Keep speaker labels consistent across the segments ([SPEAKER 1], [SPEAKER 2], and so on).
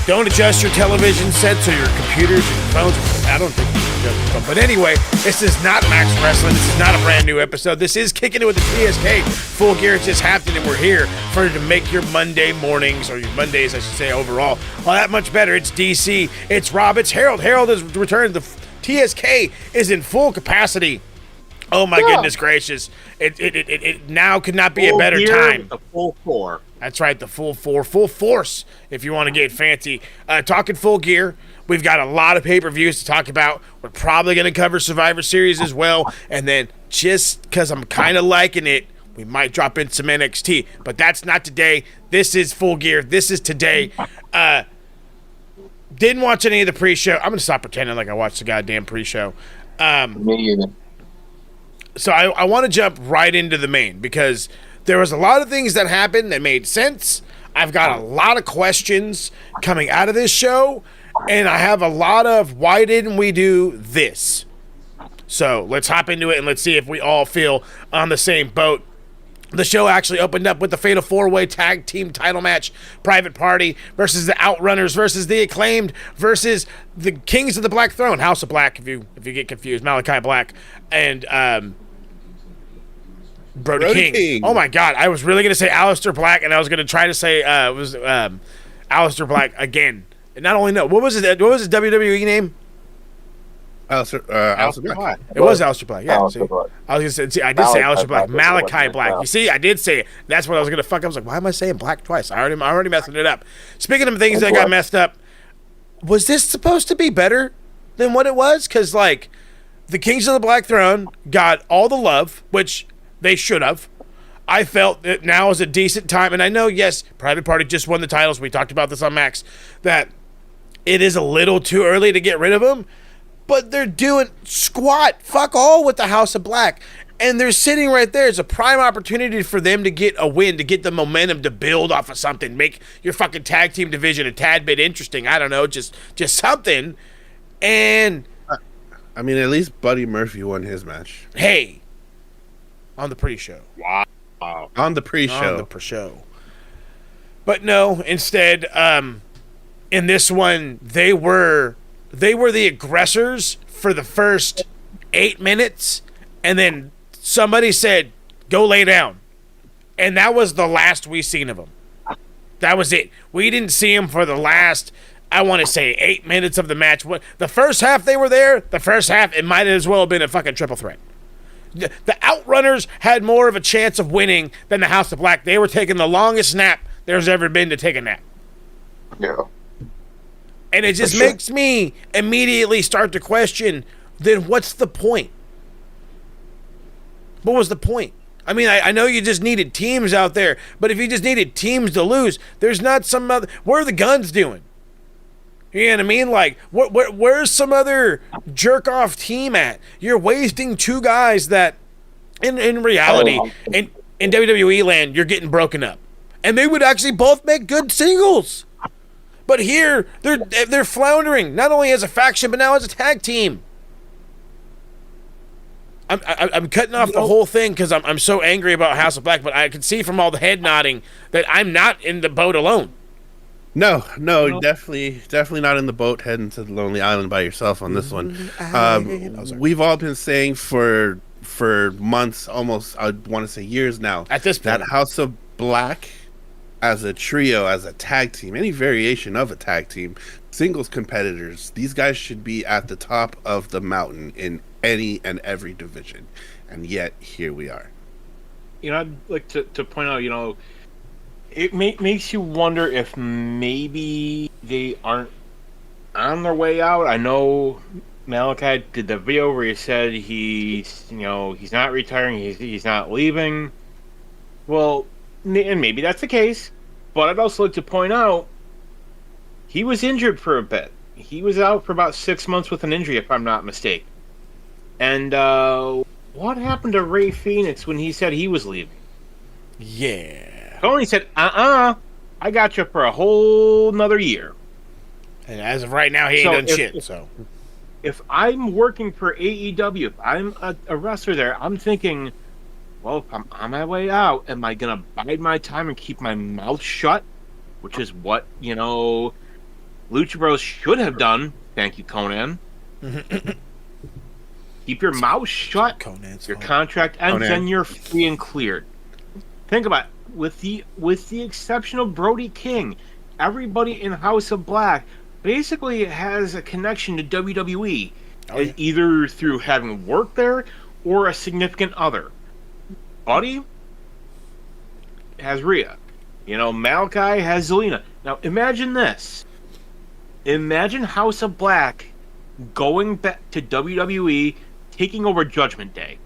[SPEAKER 1] Don't adjust your television sets or your computers or your phones. I don't think you can adjust your phone. But anyway, this is not Max Wrestling. This is not a brand new episode. This is Kicking It with the TSK. Full Gear just happened, and we're here for you to make your Monday mornings, or your Mondays, I should say, overall, all that much better. It's DC. It's Rob. It's Harold. Harold has returned. The TSK is in full capacity. Oh my goodness gracious! It now could not be full a better time.
[SPEAKER 2] The full four.
[SPEAKER 1] That's right, the full force. If you want to get fancy, talking Full Gear. We've got a lot of pay-per-views to talk about. We're probably going to cover Survivor Series as well, and then just because I'm kind of liking it, we might drop in some NXT. But that's not today. This is Full Gear. This is today. Didn't watch any of the pre-show. I'm going to stop pretending like I watched the goddamn pre-show.
[SPEAKER 3] Me either.
[SPEAKER 1] So I want to jump right into the main because there was a lot of things that happened that made sense. I've got a lot of questions coming out of this show, and I have a lot of why didn't we do this? So let's hop into it and let's see if we all feel on the same boat. The show actually opened up with the Fatal 4-Way Tag Team title match. Private Party versus the Outrunners versus the Acclaimed versus the Kings of the Black Throne. House of Black, if you get confused. Malachi Black and Brody King. Oh my God, I was really going to say Aleister Black, and I was going to try to say it was Aleister Black again. And not only what was his WWE name?
[SPEAKER 3] Aleister Black.
[SPEAKER 1] It was Aleister Black. Yeah.
[SPEAKER 3] Aleister Black.
[SPEAKER 1] I was gonna say. I did say Aleister Black. Malachi Black. You see, I did say it. That's what I was gonna fuck. I was like, why am I saying Black twice? I already messing it up. Speaking of things that got messed up, was this supposed to be better than what it was? Because like, the Kings of the Black Throne got all the love, which they should have. I felt that now is a decent time, and I know, yes, Private Party just won the titles. We talked about this on Max, that it is a little too early to get rid of them, but they're doing squat fuck all with the House of Black, and they're sitting right there. It's a prime opportunity for them to get a win, to get the momentum to build off of something, make your fucking tag team division a tad bit interesting. I don't know, just something. And
[SPEAKER 4] I mean, at least Buddy Murphy won his match.
[SPEAKER 1] Hey, on the pre-show.
[SPEAKER 2] Wow.
[SPEAKER 4] On the pre-show.
[SPEAKER 1] On the pre-show. But no, instead, in this one, they were the aggressors for the first 8 minutes, and then somebody said, go lay down. And that was the last we seen of them. That was it. We didn't see them for the last, I want to say, 8 minutes of the match. The first half they were there, the first half, it might as well have been a fucking triple threat. The Outrunners had more of a chance of winning than the House of Black. They were taking the longest nap there's ever been to take a nap.
[SPEAKER 3] Yeah.
[SPEAKER 1] And it just makes me immediately start to question, then what's the point? What was the point? I mean, I know you just needed teams out there, but if you just needed teams to lose, there's not some other... What are the guns doing? You know what I mean? Like, where's some other jerk-off team at? You're wasting two guys that, in reality, in WWE land, you're getting broken up. And they would actually both make good singles. But here, they're floundering, not only as a faction, but now as a tag team. I'm cutting off the whole thing because I'm so angry about House of Black, but I can see from all the head nodding that I'm not in the boat alone.
[SPEAKER 4] No, definitely not in the boat heading to the Lonely Island by yourself on this one. We've all been saying for months, almost, I want to say years now,
[SPEAKER 1] at this point,
[SPEAKER 4] that House of Black as a trio, as a tag team, any variation of a tag team, singles competitors, these guys should be at the top of the mountain in any and every division. And yet, here we are.
[SPEAKER 2] You know, I'd like to point out, you know, it makes you wonder if maybe they aren't on their way out. I know Malachi did the video where he said he's not retiring, he's not leaving. Well, and maybe that's the case, but I'd also like to point out he was injured for a bit. He was out for about 6 months with an injury, if I'm not mistaken. And what happened to Ray Phoenix when he said he was leaving?
[SPEAKER 1] Yeah.
[SPEAKER 2] Tony said, I got you for a whole nother year.
[SPEAKER 1] And as of right now, he ain't done shit. So,
[SPEAKER 2] if I'm working for AEW, if I'm a wrestler there, I'm thinking, well, if I'm on my way out, am I going to bide my time and keep my mouth shut? Which is what, you know, Lucha Bros should have done, thank you, Conan. Keep your mouth shut.
[SPEAKER 1] Conan's
[SPEAKER 2] Your
[SPEAKER 1] fault.
[SPEAKER 2] contract ends
[SPEAKER 4] Conan.
[SPEAKER 2] and you're free and cleared. Think about it. With the exception of Brody King, everybody in House of Black basically has a connection to WWE, either through having worked there or a significant other. Buddy has Rhea. Malachi has Zelina. Now imagine this. Imagine House of Black going back to WWE, taking over Judgment Day.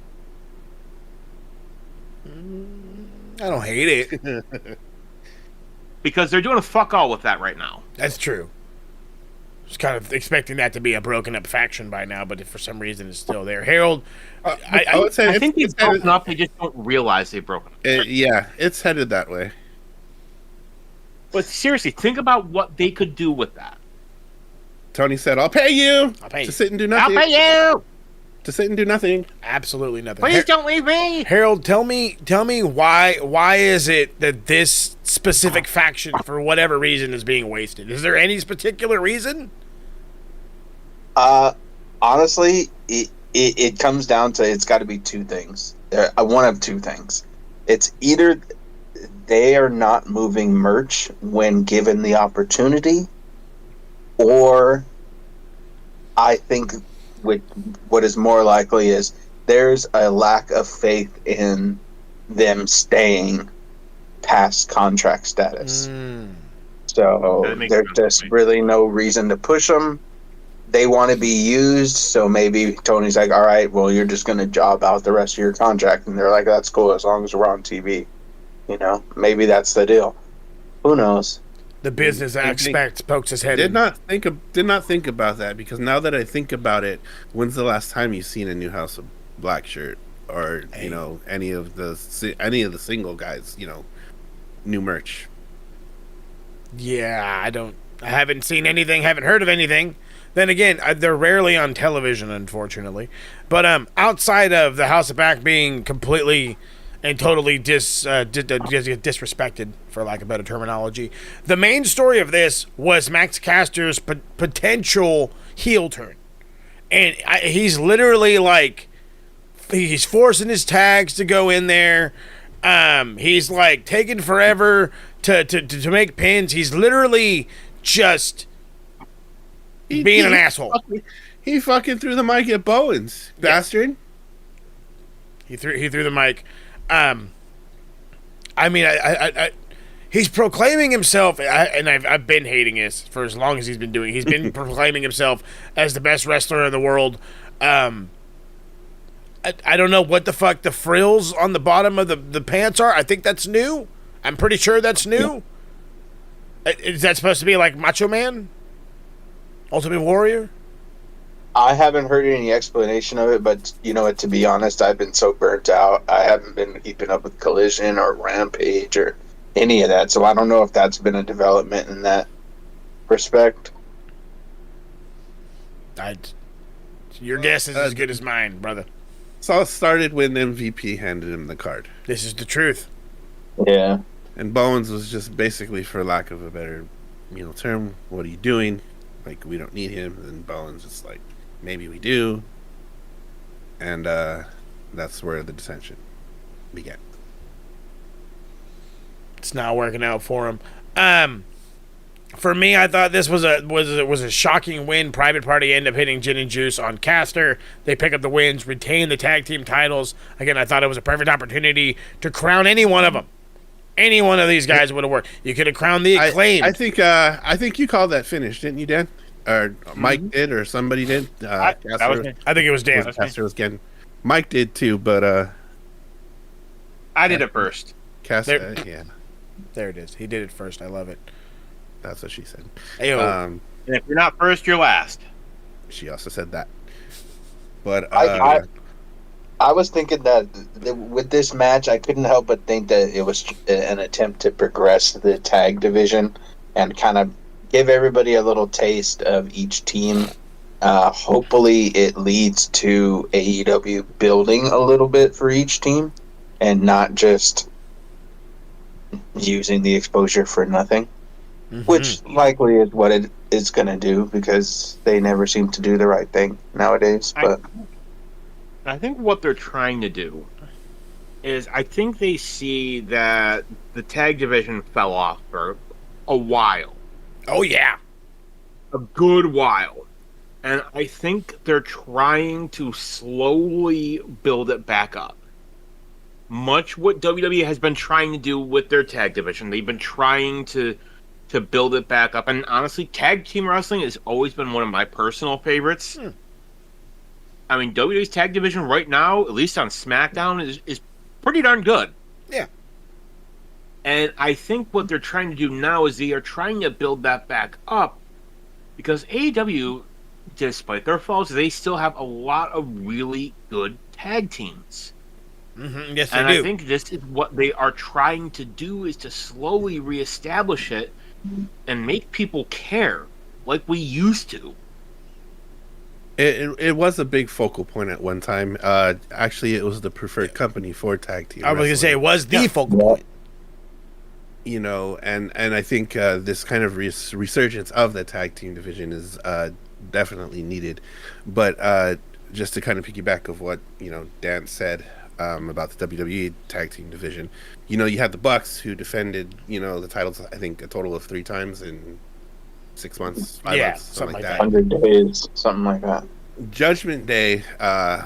[SPEAKER 1] I don't hate it.
[SPEAKER 2] Because they're doing a fuck all with that right now.
[SPEAKER 1] That's true. Just kind of expecting that to be a broken up faction by now, but if for some reason it's still there. Harold,
[SPEAKER 4] I would say
[SPEAKER 2] I think they've broken up, they just don't realize they've broken up.
[SPEAKER 4] yeah, it's headed that way.
[SPEAKER 2] But seriously, think about what they could do with that.
[SPEAKER 4] Tony said, "I'll pay you to sit and do nothing."
[SPEAKER 2] I'll pay you!
[SPEAKER 4] To sit and do nothing.
[SPEAKER 1] absolutely nothing.
[SPEAKER 2] Please don't leave me!
[SPEAKER 1] Harold, tell me why is it that this specific faction, for whatever reason, is being wasted? Is there any particular reason?
[SPEAKER 3] Honestly, it comes down to it's got to be two things. One of two things. It's either they are not moving merch when given the opportunity, or I think what is more likely is there's a lack of faith in them staying past contract status. So there's just really no reason to push them. They want to be used, so maybe Tony's like, all right, well, you're just going to job out the rest of your contract. And they're like, that's cool as long as we're on TV. Maybe that's the deal. Who knows?
[SPEAKER 1] The business aspect pokes his head
[SPEAKER 4] Did
[SPEAKER 1] in.
[SPEAKER 4] not think about that, because now that I think about it, when's the last time you've seen a new House of Black shirt or any of the single guys, new merch?
[SPEAKER 1] Yeah, I haven't seen anything, haven't heard of anything. Then again, they're rarely on television, unfortunately. But outside of the House of Black being completely and totally disrespected, for lack of better terminology, the main story of this was Max Caster's potential heel turn. And he's literally he's forcing his tags to go in there. He's taking forever to make pins. He's literally just being an asshole.
[SPEAKER 4] He fucking threw the mic at Bowens, bastard.
[SPEAKER 1] He threw the mic. He's proclaiming himself, and I've been hating this for as long as he's been doing. He's been proclaiming himself as the best wrestler in the world. I don't know what the fuck the frills on the bottom of the pants are. I think that's new. I'm pretty sure that's new. Is that supposed to be like Macho Man? Ultimate Warrior?
[SPEAKER 3] I haven't heard any explanation of it, but to be honest, I've been so burnt out. I haven't been keeping up with Collision or Rampage or any of that, so I don't know if that's been a development in that respect.
[SPEAKER 1] Your guess is as good as mine, brother.
[SPEAKER 4] It's all started when MVP handed him the card.
[SPEAKER 1] This is the truth.
[SPEAKER 3] Yeah.
[SPEAKER 4] And Bowens was just basically, for lack of a better term, what are you doing? We don't need him. And Bowens is like, maybe we do. And that's where the dissension began.
[SPEAKER 1] It's not working out for him. For me, I thought this was a shocking win. Private Party end up hitting Gin and Juice on Caster. They pick up the wins, retain the tag team titles. Again, I thought it was a perfect opportunity to crown any one of them. Any one of these guys would have worked. You could have crowned the Acclaimed.
[SPEAKER 4] I think you called that finish, didn't you, Dan? Or Mike did, or somebody did.
[SPEAKER 1] I think it was Dan.
[SPEAKER 4] Caster was getting. Mike did too, but
[SPEAKER 2] I did it first.
[SPEAKER 4] Caster, yeah.
[SPEAKER 1] There it is. He did it first. I love it.
[SPEAKER 4] That's what she said.
[SPEAKER 2] And if you're not first, you're last.
[SPEAKER 4] She also said that. But
[SPEAKER 3] I was thinking that with this match, I couldn't help but think that it was an attempt to progress the tag division and kind of give everybody a little taste of each team. Hopefully it leads to AEW building a little bit for each team and not just using the exposure for nothing. which likely is what it is going to do because they never seem to do the right thing nowadays. But
[SPEAKER 2] I think what they're trying to do is I think they see that the tag division fell off for a while.
[SPEAKER 1] Oh, yeah.
[SPEAKER 2] A good while. And I think they're trying to slowly build it back up. Much what WWE has been trying to do with their tag division. They've been trying to build it back up. And honestly, tag team wrestling has always been one of my personal favorites. I mean, WWE's tag division right now, at least on SmackDown, is pretty darn good.
[SPEAKER 1] Yeah.
[SPEAKER 2] And I think what they're trying to do now is they are trying to build that back up because AEW, despite their faults, they still have a lot of really good tag teams.
[SPEAKER 1] Mm-hmm. Yes,
[SPEAKER 2] and
[SPEAKER 1] they do.
[SPEAKER 2] I think this is what they are trying to do is to slowly reestablish it and make people care like we used to.
[SPEAKER 4] It was a big focal point at one time. Actually, it was the preferred company for tag team.
[SPEAKER 1] I was going to say it was the focal point.
[SPEAKER 4] You know, and I think this kind of resurgence of the tag team division is definitely needed. But just to kind of piggyback of what Dan said about the WWE tag team division, you had the Bucks who defended the titles I think a total of 3 times in 6 months, 5 months, something like that.
[SPEAKER 3] 100 days, something like that.
[SPEAKER 4] Judgment Day,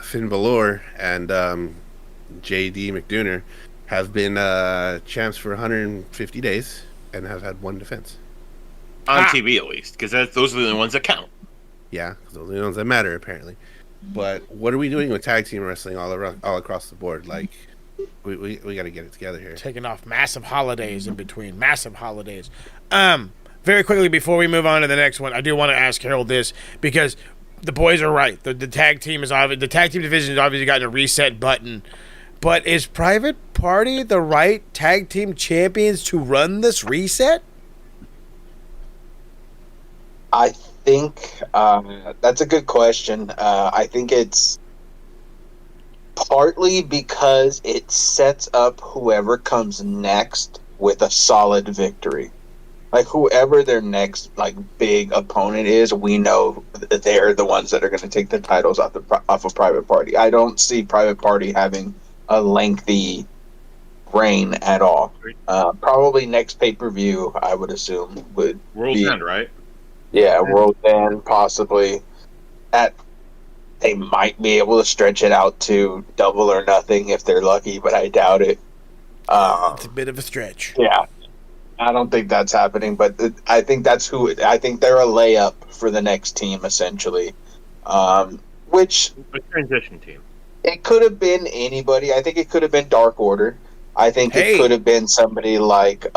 [SPEAKER 4] Finn Balor and JD McDooner have been champs for 150 days and have had 1 defense.
[SPEAKER 2] On TV, at least, because those are the only ones that count.
[SPEAKER 4] Yeah, because those are the ones that matter, apparently. But what are we doing with tag team wrestling all across the board? Like, we got to get it together here.
[SPEAKER 1] Taking off massive holidays in between. Massive holidays. Very quickly, before we move on to the next one, I do want to ask Harold this, because the boys are right. The tag team the tag team division has obviously gotten a reset button. But is Private Party the right tag team champions to run this reset?
[SPEAKER 3] I think that's a good question. I think it's partly because it sets up whoever comes next with a solid victory. Like, whoever their next big opponent is, we know that they're the ones that are going to take the titles off of Private Party. I don't see Private Party having a lengthy reign at all. Probably next pay-per-view, I would assume, would
[SPEAKER 2] World's
[SPEAKER 3] be,
[SPEAKER 2] End, right?
[SPEAKER 3] Yeah, World's End, possibly. They might be able to stretch it out to Double or Nothing if they're lucky, but I doubt it.
[SPEAKER 1] It's a bit of a stretch.
[SPEAKER 3] Yeah. I don't think that's happening, but I think I think they're a layup for the next team, essentially. Which...
[SPEAKER 2] A transition team.
[SPEAKER 3] It could have been anybody. I think it could have been Dark Order. I think it could have been somebody like...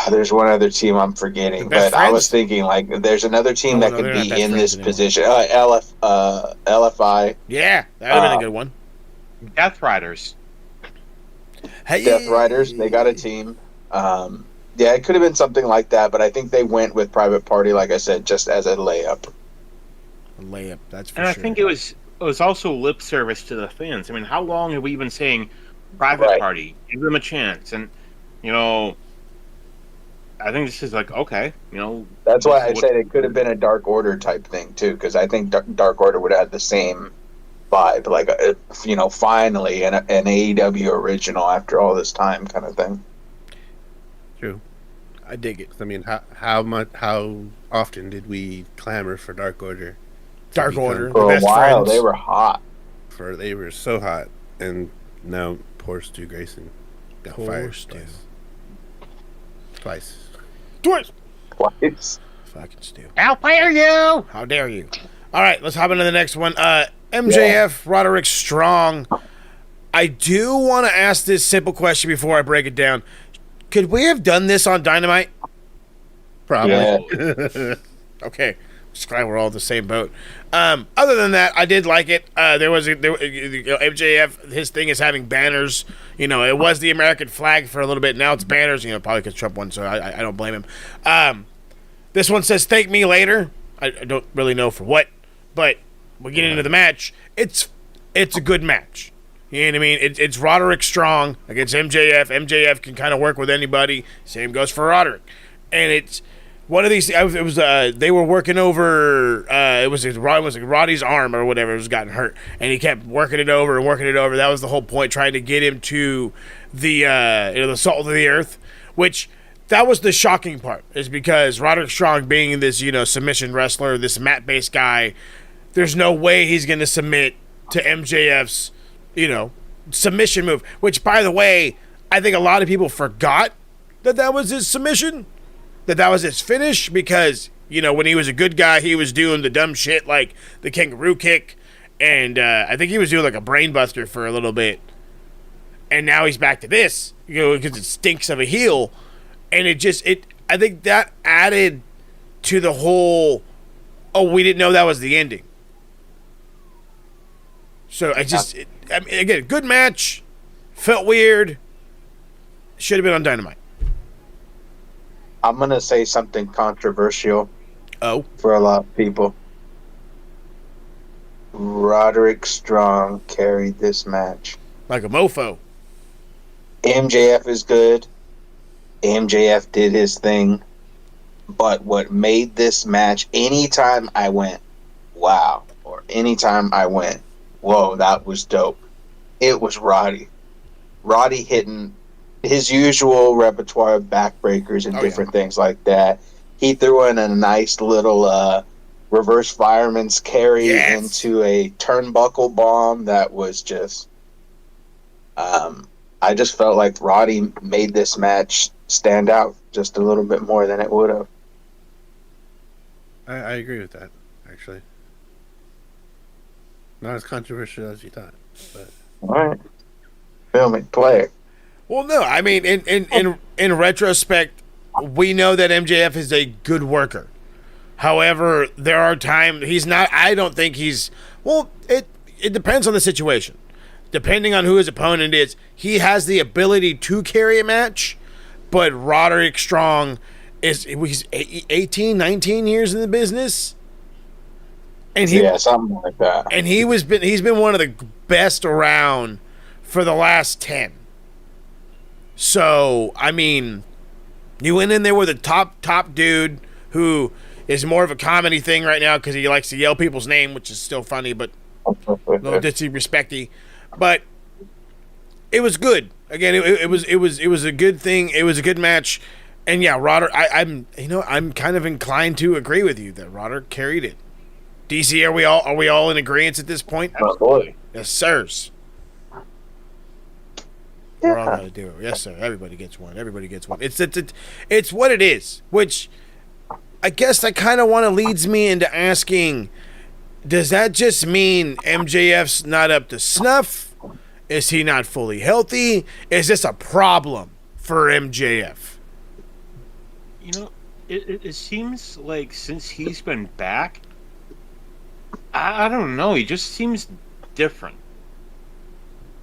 [SPEAKER 3] there's one other team I'm forgetting, but I was thinking, there's another team that could be in this position. LFI.
[SPEAKER 1] Yeah, that would have been a good one.
[SPEAKER 2] Death Riders.
[SPEAKER 1] Hey.
[SPEAKER 3] Death Riders, they got a team. Yeah, it could have been something like that, but I think they went with Private Party, like I said, just as a layup.
[SPEAKER 1] A layup, that's for
[SPEAKER 2] sure. And I think it was also lip service to the fans. I mean, how long have we been saying Private Party? Give them a chance. And, I think this is okay,
[SPEAKER 3] That's why I said it could have been a Dark Order type thing, too, because I think Dark Order would have had the same vibe, finally an AEW original after all this time kind of thing.
[SPEAKER 4] True.
[SPEAKER 1] I dig it.
[SPEAKER 4] I mean, how often did we clamor for Dark Order?
[SPEAKER 1] Dark Order,
[SPEAKER 3] for a while, they were hot.
[SPEAKER 4] They were so hot, and now poor Stu Grayson got fired twice.
[SPEAKER 1] Fucking Stu.
[SPEAKER 2] How dare you?
[SPEAKER 1] How dare you? All right, let's hop into the next one. MJF, Roderick Strong. I do want to ask this simple question before I break it down. Could we have done this on Dynamite?
[SPEAKER 4] Probably.
[SPEAKER 3] Yeah.
[SPEAKER 1] Okay. Just glad we're all in the same boat. Other than that, I did like it. MJF, his thing is having banners. It was the American flag for a little bit. Now it's banners. Probably because Trump won, so I don't blame him. This one says, "Thank me later." I don't really know for what, but we'll get into the match. It's a good match. You know what I mean? It's Roderick Strong against MJF. MJF can kind of work with anybody. Same goes for Roderick. And it's one of these. It was they were working over. It was Roddy's arm or whatever. It was gotten hurt, and he kept working it over and working it over. That was the whole point, trying to get him to the the salt of the earth, which. That was the shocking part, is because Roderick Strong being this, submission wrestler, this mat-based guy, there's no way he's going to submit to MJF's, submission move. Which, by the way, I think a lot of people forgot that was his submission, that was his finish, because, when he was a good guy, he was doing the dumb shit like the kangaroo kick, and I think he was doing like a brain buster for a little bit. And now he's back to this, because it stinks of a heel. And I think that added to the whole, we didn't know that was the ending. So again, good match, felt weird, should have been on Dynamite.
[SPEAKER 3] I'm going to say something controversial.
[SPEAKER 1] Oh.
[SPEAKER 3] For a lot of people. Roderick Strong carried this match.
[SPEAKER 1] Like a mofo.
[SPEAKER 3] MJF is good. MJF did his thing, but what made this match, anytime I went, wow, or anytime I went, whoa, that was dope, it was Roddy. Roddy hitting his usual repertoire of backbreakers and different things like that. He threw in a nice little reverse fireman's carry into a turnbuckle bomb that was just... I just felt like Roddy made this match stand out just a little bit more than it would have.
[SPEAKER 4] I agree with that, actually. Not as controversial as you thought, but
[SPEAKER 3] all right, film it, play it.
[SPEAKER 1] Well, no, I mean, in retrospect, we know that MJF is a good worker. However, there are times he's not. I don't think he's. Well, it depends on the situation. Depending on who his opponent is, he has the ability to carry a match, but Roderick Strong he's 18, 19 years in the business. And
[SPEAKER 3] something like that.
[SPEAKER 1] And he's been one of the best around for the last 10. So, I mean, you went in there with a top dude who is more of a comedy thing right now because he likes to yell people's name, which is still funny, but a little disrespecty. But it was good. Again, it was a good thing. It was a good match, and yeah, Roderick. I'm kind of inclined to agree with you that Roderick carried it. DC, are we all in agreement at this point?
[SPEAKER 3] Absolutely.
[SPEAKER 1] Yes, sirs. Yeah. We're all gonna do it. Yes, sir. Everybody gets one. Everybody gets one. It's what it is. Which I guess that kind of leads me into asking. Does that just mean MJF's not up to snuff? Is he not fully healthy? Is this a problem for MJF?
[SPEAKER 2] It seems like since he's been back, I don't know. He just seems different.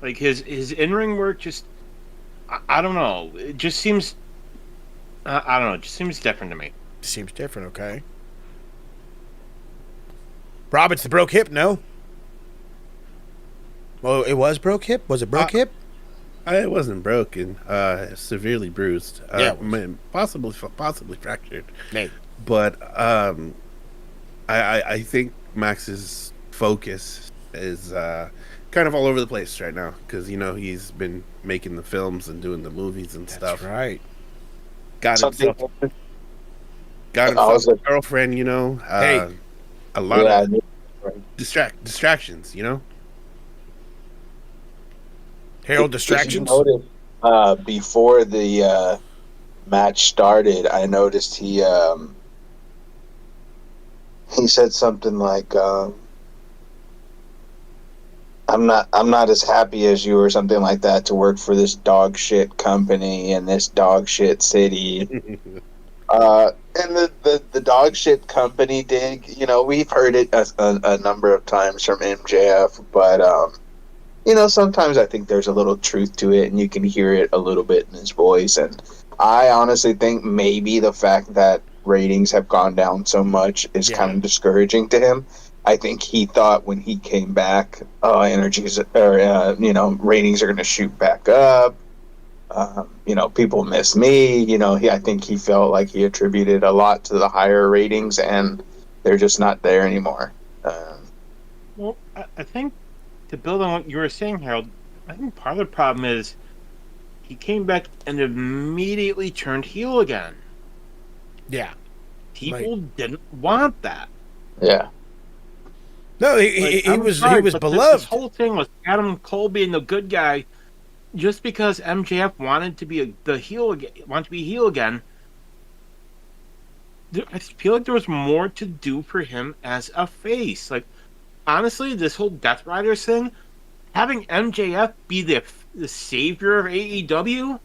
[SPEAKER 2] Like his in-ring work just, I don't know. It just seems, I don't know. It just seems different to me.
[SPEAKER 1] Seems different, okay. Rob, it's the broke hip, no? Well, it was broke hip? Was it broke hip?
[SPEAKER 4] It wasn't broken. Severely bruised. Possibly fractured.
[SPEAKER 1] Maybe.
[SPEAKER 4] But I think Max's focus is kind of all over the place right now because, he's been making the films and doing the movies and stuff.
[SPEAKER 1] That's right.
[SPEAKER 4] Got himself a girlfriend,
[SPEAKER 1] Hey.
[SPEAKER 4] A lot of distractions,
[SPEAKER 1] Harold distractions.
[SPEAKER 3] Did you notice, before the match started, I noticed he said something like, I'm not as happy as you or something like that to work for this dog shit company in this dog shit city. And the dog shit company dig, we've heard it a number of times from MJF, but sometimes I think there's a little truth to it, and you can hear it a little bit in his voice. And I honestly think maybe the fact that ratings have gone down so much is kind of discouraging to him. I think he thought when he came back, energies or ratings are going to shoot back up. People miss me. I think he felt like he attributed a lot to the higher ratings, and they're just not there anymore.
[SPEAKER 2] Well, I think to build on what you were saying, Harold, I think part of the problem is he came back and immediately turned heel again.
[SPEAKER 1] Yeah.
[SPEAKER 2] People didn't want that.
[SPEAKER 3] Yeah.
[SPEAKER 1] No, he was beloved.
[SPEAKER 2] This whole thing was Adam Cole being the good guy, just because MJF wanted to be heel again. I feel like there was more to do for him as a face. Like, honestly, this whole Death Riders thing, having MJF be the savior of AEW,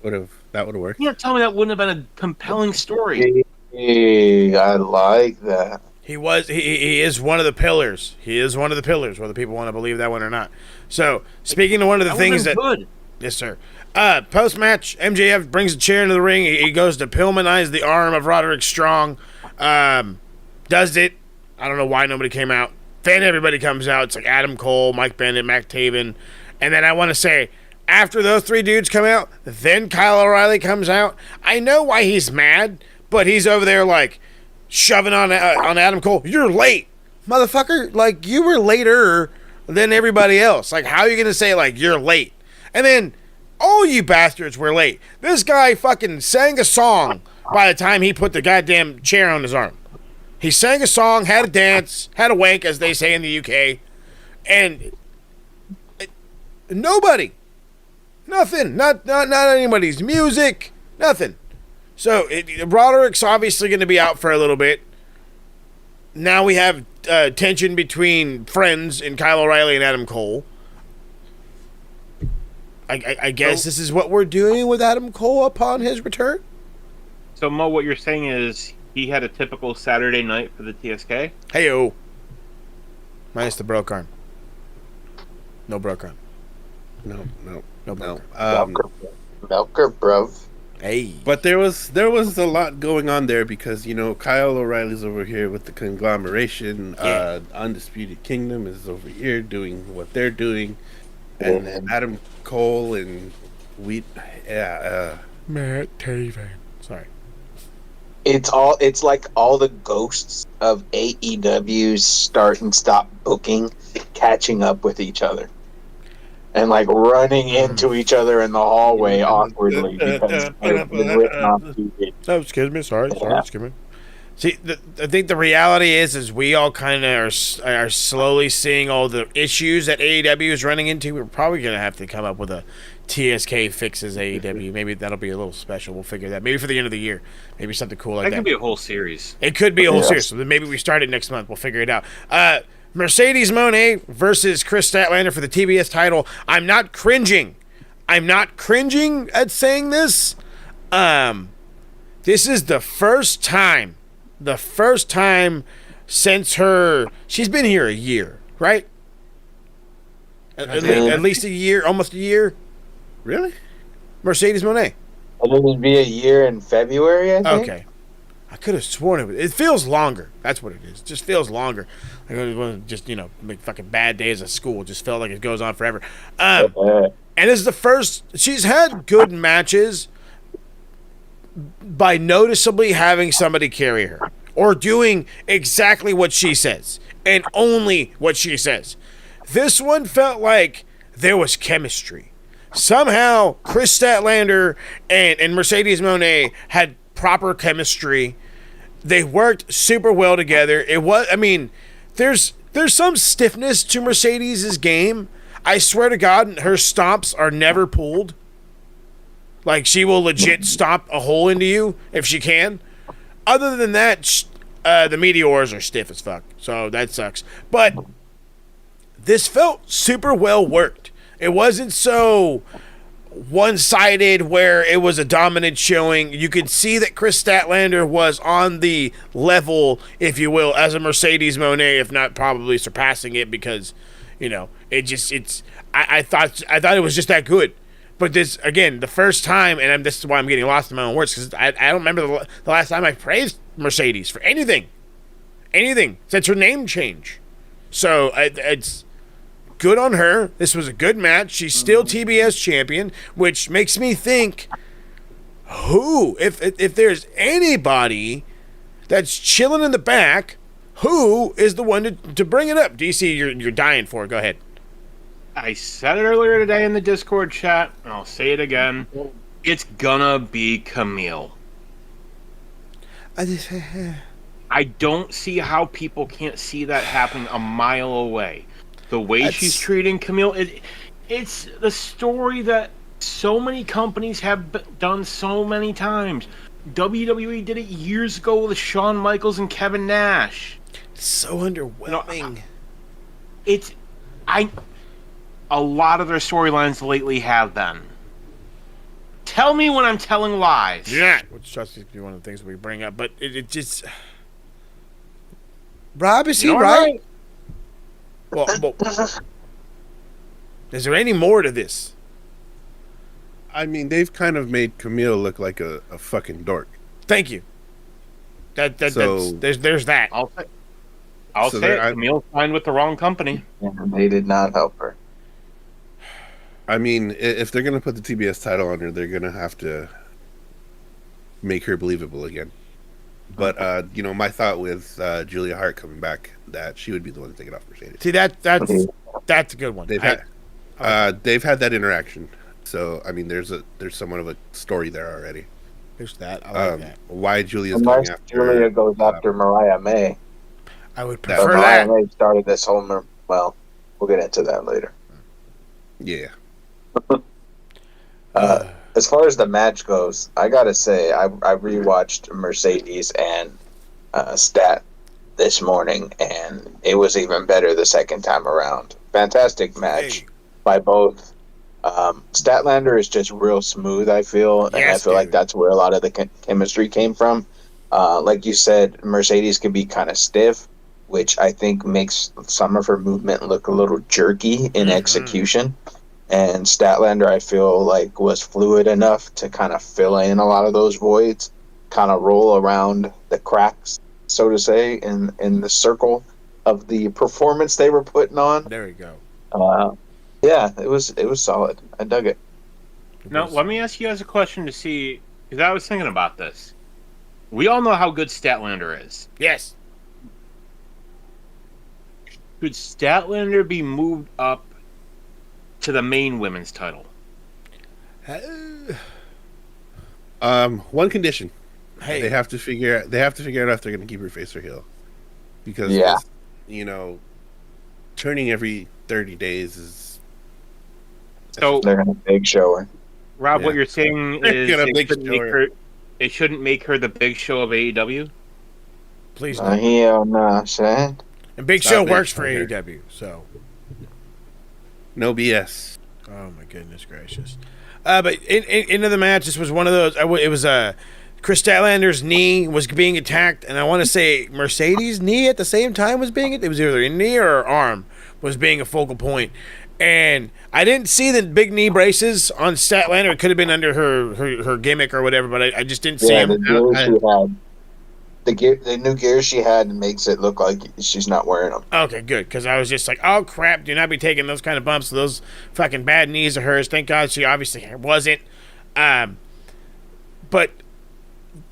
[SPEAKER 4] that would have worked.
[SPEAKER 2] You can't tell me that wouldn't have been a compelling story.
[SPEAKER 3] I like that.
[SPEAKER 1] He is one of the pillars. He is one of the pillars, whether people want to believe that one or not. So, speaking of one of the things that...
[SPEAKER 2] Good.
[SPEAKER 1] Yes, sir. Post-match, MJF brings a chair into the ring. He goes to Pillmanize the arm of Roderick Strong. Does it. I don't know why nobody came out. Then everybody comes out. It's like Adam Cole, Mike Bennett, Mac Taven. And then I want to say, after those three dudes come out, then Kyle O'Reilly comes out. I know why he's mad, but he's over there like shoving on Adam Cole. You're late, motherfucker. Like, you were later than everybody else. Like, how are you going to say, like, you're late? And then all you bastards were late. This guy fucking sang a song by the time he put the goddamn chair on his arm. He sang a song, had a dance, had a wank, as they say in the UK. And nobody. Nothing. Not anybody's music. Nothing. So, Roderick's obviously going to be out for a little bit. Now we have tension between friends in Kyle O'Reilly and Adam Cole. I guess this is what we're doing with Adam Cole upon his return?
[SPEAKER 2] So, Mo, what you're saying is he had a typical Saturday night for the TSK?
[SPEAKER 1] Hey-o. Minus the broke arm. No broke arm.
[SPEAKER 4] No.
[SPEAKER 3] Melker, bro.
[SPEAKER 1] Hey.
[SPEAKER 4] But there was a lot going on there because, Kyle O'Reilly's over here with the conglomeration.
[SPEAKER 1] Yeah.
[SPEAKER 4] Undisputed Kingdom is over here doing what they're doing. And then Adam Cole and
[SPEAKER 1] Matt Taven. Sorry.
[SPEAKER 3] It's like all the ghosts of AEW's start and stop booking catching up with each other. And like running into each other in the hallway awkwardly because they've been written off TV.
[SPEAKER 1] Oh, excuse me. Sorry, excuse me. See, I think the reality is we all kind of are slowly seeing all the issues that AEW is running into. We're probably going to have to come up with a TSK fixes AEW. Maybe that'll be a little special. We'll figure that. Maybe for the end of the year. Maybe something cool like that.
[SPEAKER 2] That could be a whole series.
[SPEAKER 1] It could be a whole series. So maybe we start it next month. We'll figure it out. Mercedes Moné versus Chris Statlander for the TBS title. I'm not cringing at saying this. This is the first time since she's been here a year, right? At least a year, almost a year.
[SPEAKER 4] Really?
[SPEAKER 3] It
[SPEAKER 1] Mercedes Moné.
[SPEAKER 3] would be a year in February, I think.
[SPEAKER 1] Okay. I could have sworn it feels longer. That's what it is. It just feels longer. Like it was just, like fucking bad days at school. It just felt like it goes on forever. And this is the first. She's had good matches by noticeably having somebody carry her or doing exactly what she says and only what she says. This one felt like there was chemistry. Somehow, Chris Statlander and Mercedes Moné had proper chemistry. They worked super well together. There's some stiffness to Mercedes' game. I swear to God, her stomps are never pulled. Like, she will legit stomp a hole into you if she can. Other than that, the Meteors are stiff as fuck. So that sucks. But this felt super well worked. It wasn't so one-sided where it was a dominant showing. You could see that Chris Statlander was on the level, if you will, as a Mercedes Moné, if not probably surpassing it because, I thought it was just that good. But this, again, the first time, and this is why I'm getting lost in my own words, because I don't remember the last time I praised Mercedes for anything. anything since her name change. So it's good on her. This was a good match. She's still TBS champion, which makes me think, if there's anybody that's chilling in the back, who is the one to bring it up? DC, you're dying for it. Go ahead.
[SPEAKER 2] I said it earlier today in the Discord chat, and I'll say it again. It's gonna be Camille. I don't see how people can't see that happening a mile away. The way she's treating Camille, it's the story that so many companies have done so many times. WWE did it years ago with Shawn Michaels and Kevin Nash.
[SPEAKER 1] It's so underwhelming.
[SPEAKER 2] A lot of their storylines lately have been. Tell me when I'm telling lies.
[SPEAKER 1] Yeah, which trust is one of the things we bring up, but it just. Rob, is he right? Well, is there any more to this?
[SPEAKER 4] I mean, they've kind of made Camille look like a fucking dork.
[SPEAKER 1] Thank you. There's that.
[SPEAKER 2] I'll say it. Camille signed with the wrong company.
[SPEAKER 3] Yeah, they did not help her.
[SPEAKER 4] I mean, if they're going to put the TBS title on her, they're going to have to make her believable again. But, my thought with Julia Hart coming back, that she would be the one to take it off Mercedes.
[SPEAKER 1] See, that's a good one.
[SPEAKER 4] They've had that interaction. So, I mean, there's somewhat of a story there already.
[SPEAKER 1] There's that. I like that.
[SPEAKER 4] Why Julia's
[SPEAKER 3] Unless
[SPEAKER 4] going after
[SPEAKER 3] Julia goes after Mariah May.
[SPEAKER 1] I would prefer
[SPEAKER 3] Mariah
[SPEAKER 1] that.
[SPEAKER 3] May started this whole... Well, we'll get into that later.
[SPEAKER 4] Yeah.
[SPEAKER 3] As far as the match goes, I gotta say, I rewatched Mercedes and Stat this morning, and it was even better the second time around. Fantastic match by both. Statlander is just real smooth, I feel, and I feel like that's where a lot of the chemistry came from. Like you said, Mercedes can be kind of stiff, which I think makes some of her movement look a little jerky in execution. And Statlander, I feel like, was fluid enough to kind of fill in a lot of those voids, kind of roll around the cracks, so to say, in the circle of the performance they were putting on.
[SPEAKER 1] There we go.
[SPEAKER 3] Yeah, it was solid. I dug it.
[SPEAKER 2] Now, let me ask you guys a question to see, because I was thinking about this. We all know how good Statlander is.
[SPEAKER 1] Yes.
[SPEAKER 2] Could Statlander be moved up to the main women's title?
[SPEAKER 4] One condition.
[SPEAKER 1] Hey,
[SPEAKER 4] they have to figure out if they're going to keep her face or heel, because turning every 30 days is.
[SPEAKER 3] So they're going to big show her.
[SPEAKER 2] Rob, what you're saying is they shouldn't make her the big show of AEW.
[SPEAKER 1] Please
[SPEAKER 3] don't. Hell no, son.
[SPEAKER 1] And Big Show works for AEW, so.
[SPEAKER 4] No BS.
[SPEAKER 1] Oh my goodness gracious! But into the match, this was one of those. It was Chris Statlander's knee was being attacked, and I want to say Mercedes' knee at the same time was being. It was either a knee or her arm was being a focal point, and I didn't see the big knee braces on Statlander. It could have been under her gimmick or whatever, but I just didn't see him.
[SPEAKER 3] The new gear she had makes it look like she's not wearing them.
[SPEAKER 1] Okay, good, because I was just like, oh, crap, do not be taking those kind of bumps, those fucking bad knees of hers. Thank God she obviously wasn't. But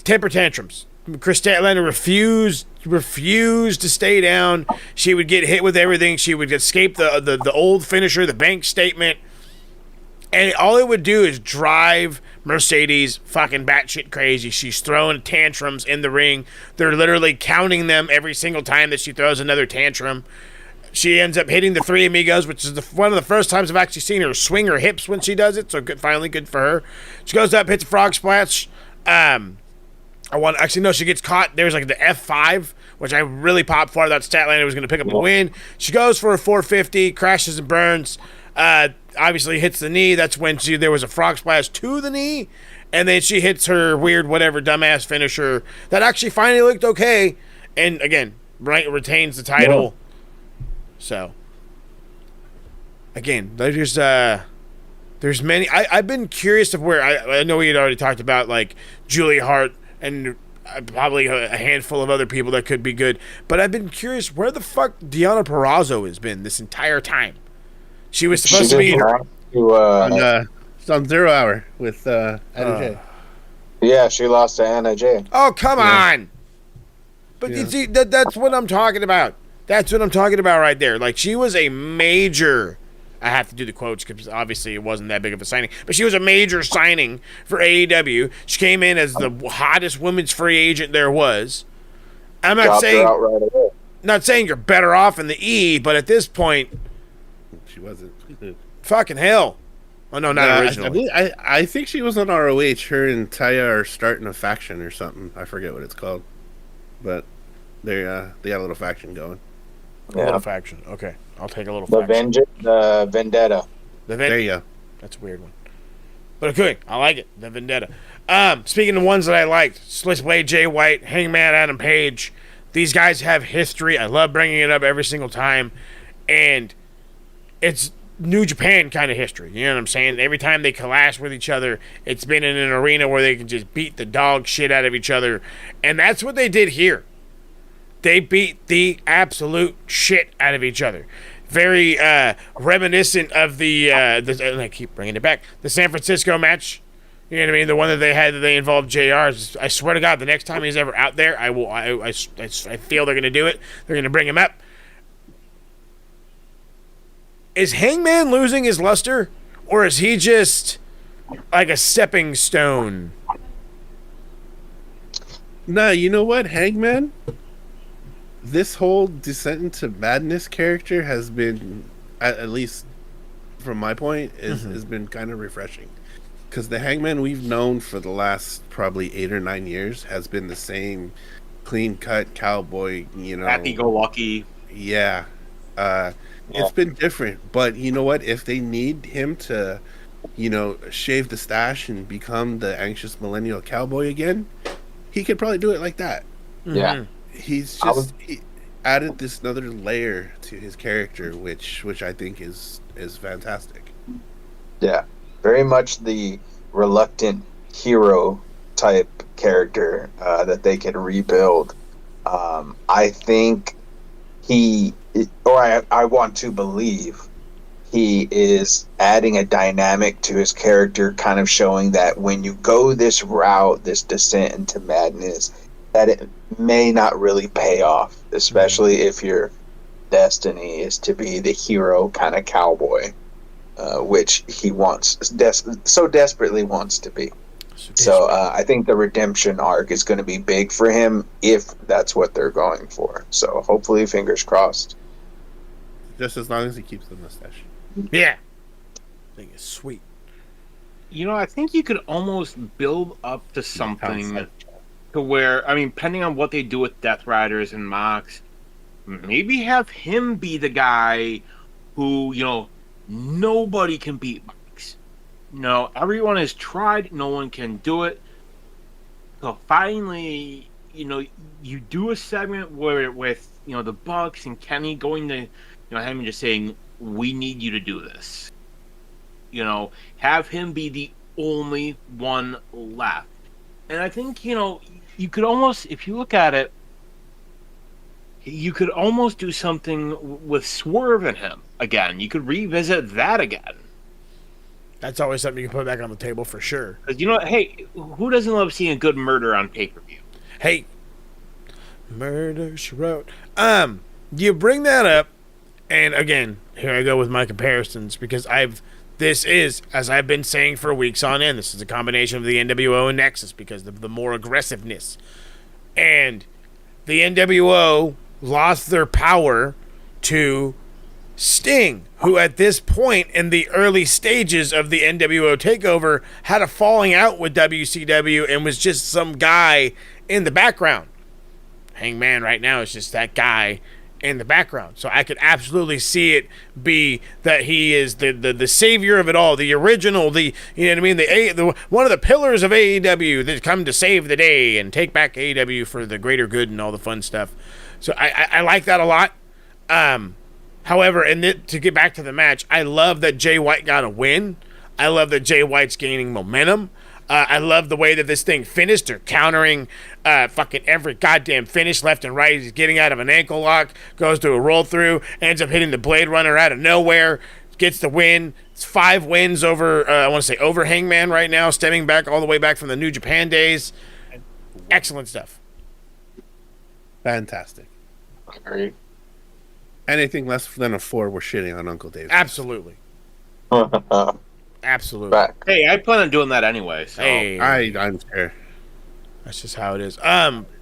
[SPEAKER 1] temper tantrums. Chris Statlander refused to stay down. She would get hit with everything. She would escape the old finisher, the bank statement. And all it would do is drive Mercedes fucking batshit crazy. She's throwing tantrums in the ring. They're literally counting them every single time that she throws another tantrum. She ends up hitting the Three Amigos, which is one of the first times I've actually seen her swing her hips when she does it. So finally good for her. She goes up, hits a frog splash. She gets caught. There's like the F5, which I really popped for. I thought Statlander was going to pick up the win. She goes for a 450, crashes and burns. Obviously hits the knee. That's when there was a frog splash to the knee, and then she hits her weird whatever dumbass finisher that actually finally looked okay, and again retains the title. Yeah. So again, there's many. I've been curious of where I know we had already talked about like Julia Hart and probably a handful of other people that could be good. But I've been curious where the fuck Deonna Purrazzo has been this entire time. She was supposed to be.
[SPEAKER 4] It's on 0 Hour with Anna Jay.
[SPEAKER 3] Yeah, she lost to Anna Jay.
[SPEAKER 1] Oh, come on! But you see, that's what I'm talking about. That's what I'm talking about right there. Like, she was a major... I have to do the quotes because obviously it wasn't that big of a signing. But she was a major signing for AEW. She came in as the hottest women's free agent there was. I'm not saying...
[SPEAKER 3] Her out right away.
[SPEAKER 1] Not saying you're better off in the E, but at this point...
[SPEAKER 4] She wasn't.
[SPEAKER 1] Fucking hell. Oh, no, not originally.
[SPEAKER 4] I think she was on ROH. Her and Taya are starting a faction or something. I forget what it's called. But they got a little faction going.
[SPEAKER 1] A little faction. Okay. I'll take a little faction.
[SPEAKER 3] The Vendetta.
[SPEAKER 4] There you go.
[SPEAKER 1] That's a weird one. But good. I like it. The Vendetta. Speaking of ones that I liked, Switchblade Jay White, Hangman Adam Page. These guys have history. I love bringing it up every single time. And it's New Japan kind of history. You know what I'm saying? Every time they clash with each other, it's been in an arena where they can just beat the dog shit out of each other. And that's what they did here. They beat the absolute shit out of each other. Very reminiscent of the I keep bringing it back, the San Francisco match. You know what I mean? The one that they had that they involved JR. I swear to God, the next time he's ever out there, I feel they're going to do it. They're going to bring him up. Is Hangman losing his luster, or is he just like a stepping stone?
[SPEAKER 4] Nah, you know what, Hangman? This whole Descent into Madness character has been, at least from my point, has been kind of refreshing. Because the Hangman we've known for the last probably 8 or 9 years has been the same clean-cut cowboy,
[SPEAKER 2] happy-go-lucky.
[SPEAKER 4] Yeah. It's been different. But you know what? If they need him to, shave the stash and become the anxious millennial cowboy again, he could probably do it like that.
[SPEAKER 3] Yeah.
[SPEAKER 4] He's just he added this another layer to his character, which I think is fantastic.
[SPEAKER 3] Yeah, very much the reluctant hero type character that they could rebuild. I think I want to believe he is adding a dynamic to his character, kind of showing that when you go this route, this descent into madness, that it may not really pay off, especially if your destiny is to be the hero kind of cowboy, which he so desperately wants to be. So I think the redemption arc is going to be big for him if that's what they're going for. So hopefully, fingers crossed.
[SPEAKER 4] Just as long as he keeps the mustache.
[SPEAKER 1] Yeah. I think it's sweet.
[SPEAKER 2] I think you could almost build up to something to where, depending on what they do with Death Riders and Mox, maybe have him be the guy who, nobody can beat Mox. Everyone has tried, no one can do it. So finally, you do a segment where with, the Bucks and Kenny going to, him just saying, we need you to do this. Have him be the only one left. And I think, you could almost, if you look at it, you could almost do something with Swerve in him again. You could revisit that again.
[SPEAKER 1] That's always something you can put back on the table for sure.
[SPEAKER 2] Because, hey, who doesn't love seeing a good murder on pay-per-view?
[SPEAKER 1] Hey, Murder, She Wrote. You bring that up, and again, here I go with my comparisons, because this is, as I've been saying for weeks on end, this is a combination of the NWO and Nexus because of the more aggressiveness. And the NWO lost their power to Sting, who at this point in the early stages of the NWO takeover had a falling out with WCW and was just some guy in the background. Hangman right now is just that guy in the background. So I could absolutely see it be that he is the savior of it all, the original, you know what I mean, the one of the pillars of AEW that come to save the day and take back AEW for the greater good and all the fun stuff. So I like that a lot. However, to get back to the match, I love that Jay White got a win. I love that Jay White's gaining momentum. I love the way that this thing finished. They're countering fucking every goddamn finish left and right. He's getting out of an ankle lock, goes to a roll through, ends up hitting the Blade Runner out of nowhere, gets the win. It's 5 wins over, I want to say, over Hangman right now, stemming back all the way back from the New Japan days. Excellent stuff.
[SPEAKER 4] Fantastic.
[SPEAKER 3] Great.
[SPEAKER 4] Anything less than a 4, we're shitting on Uncle Dave.
[SPEAKER 1] Absolutely. Absolutely.
[SPEAKER 3] Back.
[SPEAKER 2] Hey, I plan on doing that anyway. So.
[SPEAKER 1] Hey.
[SPEAKER 4] I'm fair.
[SPEAKER 1] That's just how it is.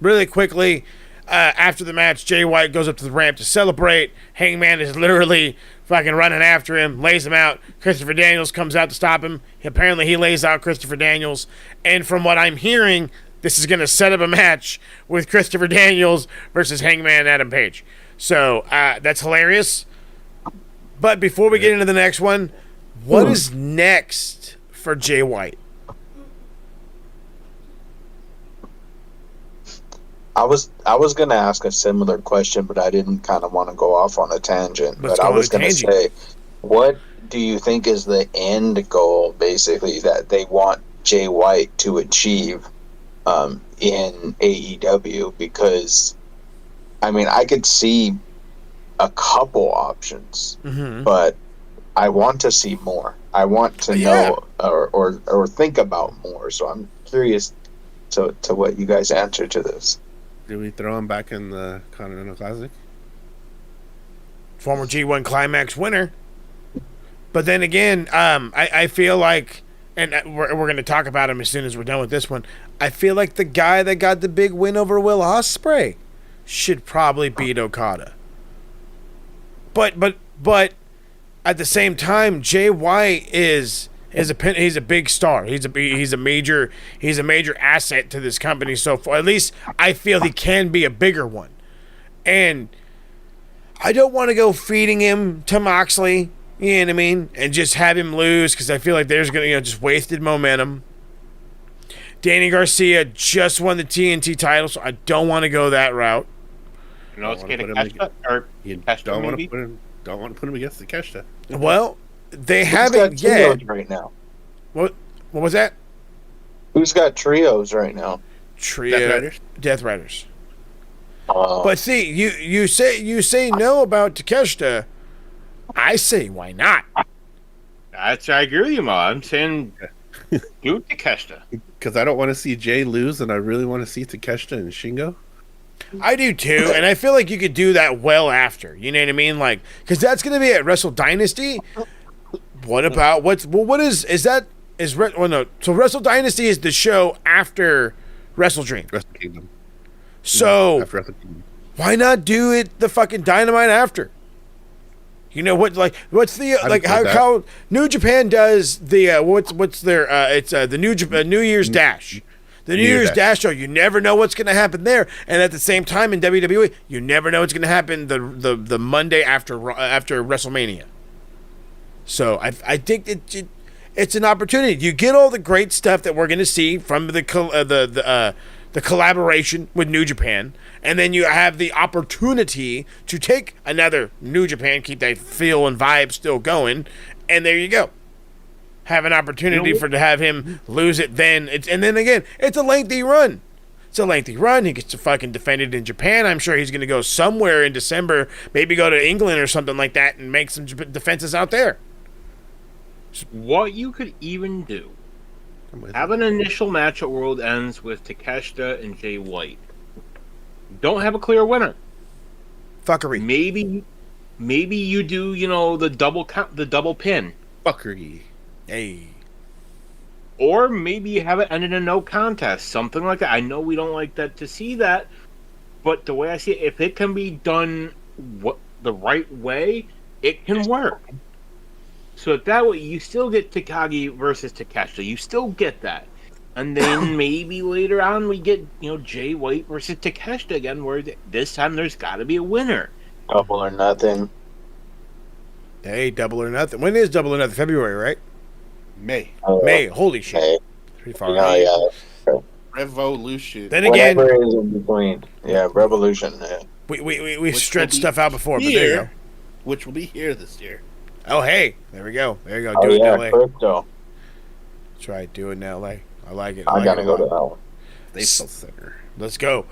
[SPEAKER 1] Really quickly, after the match, Jay White goes up to the ramp to celebrate. Hangman is literally fucking running after him, lays him out. Christopher Daniels comes out to stop him. Apparently, he lays out Christopher Daniels. And from what I'm hearing, this is going to set up a match with Christopher Daniels versus Hangman Adam Page. So that's hilarious. But before we get into the next one, what is next for Jay White?
[SPEAKER 3] I was gonna ask a similar question, but I didn't kind of want to go off on a tangent.
[SPEAKER 1] Let's
[SPEAKER 3] But
[SPEAKER 1] go
[SPEAKER 3] I
[SPEAKER 1] on
[SPEAKER 3] was
[SPEAKER 1] a
[SPEAKER 3] gonna
[SPEAKER 1] tangent.
[SPEAKER 3] say, what do you think is the end goal, basically, that they want Jay White to achieve in AEW? Because, I mean, I could see a couple options, but I want to see more. I want to know or think about more. So I'm curious to what you guys answer to this.
[SPEAKER 4] Do we throw him back in the Continental Classic?
[SPEAKER 1] Former G1 Climax winner. But then again, I feel like, and we're going to talk about him as soon as we're done with this one, I feel like the guy that got the big win over Will Ospreay should probably beat Okada. But at the same time, Jay White he's a big star. He's a major asset to this company so far. At least I feel he can be a bigger one. And I don't want to go feeding him to Moxley, you know what I mean, and just have him lose, because I feel like there's gonna just wasted momentum. Danny Garcia just won the TNT title, so I don't want to go that route.
[SPEAKER 2] You know, it's
[SPEAKER 4] Don't
[SPEAKER 2] getting
[SPEAKER 4] wanna put him Don't want
[SPEAKER 2] maybe.
[SPEAKER 4] to put him against the Keshta.
[SPEAKER 1] Well, they
[SPEAKER 3] Who's
[SPEAKER 1] haven't
[SPEAKER 3] got
[SPEAKER 1] yet.
[SPEAKER 3] trios right now?
[SPEAKER 1] What was that?
[SPEAKER 3] Who's got trios right now?
[SPEAKER 1] Trio Death Riders.
[SPEAKER 3] Uh,
[SPEAKER 1] But see, you say no about Takeshita. I say why not?
[SPEAKER 2] I agree with you, Mo. I'm saying do Takeshita.
[SPEAKER 4] Because I don't want to see Jay lose, and I really want to see Takeshita and Shingo.
[SPEAKER 1] I do too, and I feel like you could do that well after. You know what I mean? Like, because that's going to be at Wrestle Dynasty. What about So Wrestle Dynasty is the show after Wrestle Dream.
[SPEAKER 4] Wrestle Kingdom.
[SPEAKER 1] So
[SPEAKER 4] After Wrestle Kingdom.
[SPEAKER 1] why not do it the fucking Dynamite after? You know what? Like, what's the how New Japan does the what's their it's the New Year's Dash. The New Year's Dash show, you never know what's going to happen there, and at the same time in WWE, you never know what's going to happen the Monday after WrestleMania. So I think it's an opportunity. You get all the great stuff that we're going to see from the collaboration with New Japan, and then you have the opportunity to take another New Japan, keep that feel and vibe still going, and there you go. Have an opportunity to have him lose it then. And then again, it's a lengthy run. It's a lengthy run. He gets to fucking defend it in Japan. I'm sure he's going to go somewhere in December, maybe go to England or something like that and make some defenses out there.
[SPEAKER 2] What you could even do, have an initial match at World Ends with Takeshita and Jay White. Don't have a clear winner.
[SPEAKER 1] Fuckery.
[SPEAKER 2] Maybe you do, the double pin.
[SPEAKER 4] Fuckery.
[SPEAKER 1] Hey.
[SPEAKER 2] Or maybe you have it end in a no contest, something like that. I know we don't like that to see that, but the way I see it, if it can be done the right way, it can work. So that way, you still get Takagi versus Takeshita. You still get that, and then maybe later on we get Jay White versus Takeshita again, where this time there's got to be a winner.
[SPEAKER 3] Double or nothing.
[SPEAKER 1] Hey, Double or Nothing. When is Double or Nothing? February, right?
[SPEAKER 4] May.
[SPEAKER 1] May. Holy shit.
[SPEAKER 3] May.
[SPEAKER 1] Pretty far out.
[SPEAKER 3] Yeah.
[SPEAKER 4] Revolution.
[SPEAKER 1] Then again,
[SPEAKER 3] whatever is in between. Yeah, Revolution. Yeah.
[SPEAKER 1] we've stretched stuff out before, but there you go.
[SPEAKER 4] Which will be here this year.
[SPEAKER 1] Oh, hey. There we go. There you go.
[SPEAKER 3] Oh,
[SPEAKER 1] Do it
[SPEAKER 3] yeah,
[SPEAKER 1] in LA.
[SPEAKER 3] crypto.
[SPEAKER 1] That's right. Do it in LA. I like it.
[SPEAKER 3] I gotta go to that one.
[SPEAKER 4] Staples Center.
[SPEAKER 1] Let's go.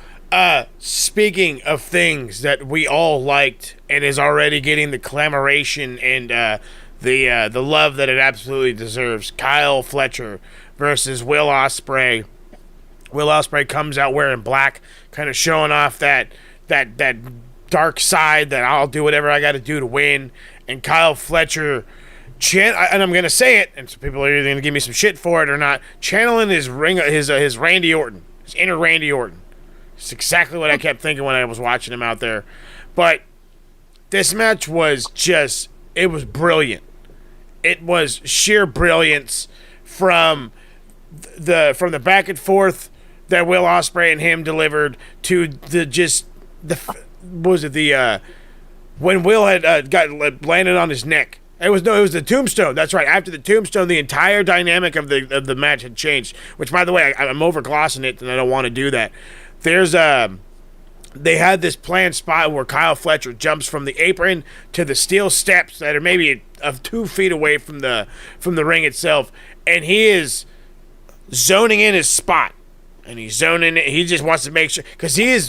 [SPEAKER 1] Speaking of things that we all liked and is already getting the clamoration and the love that it absolutely deserves, Kyle Fletcher versus Will Ospreay. Will Ospreay comes out wearing black, kind of showing off that dark side that I'll do whatever I got to do to win. And Kyle Fletcher, and I'm going to say it, and some people are either going to give me some shit for it or not, channeling his Randy Orton, his inner Randy Orton. It's exactly what I kept thinking when I was watching him out there. But this match was it was brilliant. It was sheer brilliance from the back and forth that Will Ospreay and him delivered to when Will had got landed on his neck. It was the tombstone. That's right. After the tombstone, the entire dynamic of the match had changed. Which, by the way, I'm overglossing it, and I don't want to do that. They had this planned spot where Kyle Fletcher jumps from the apron to the steel steps that are maybe 2 feet away from the ring itself, and he is zoning in his spot. And he's zoning it. He just wants to make sure, because he's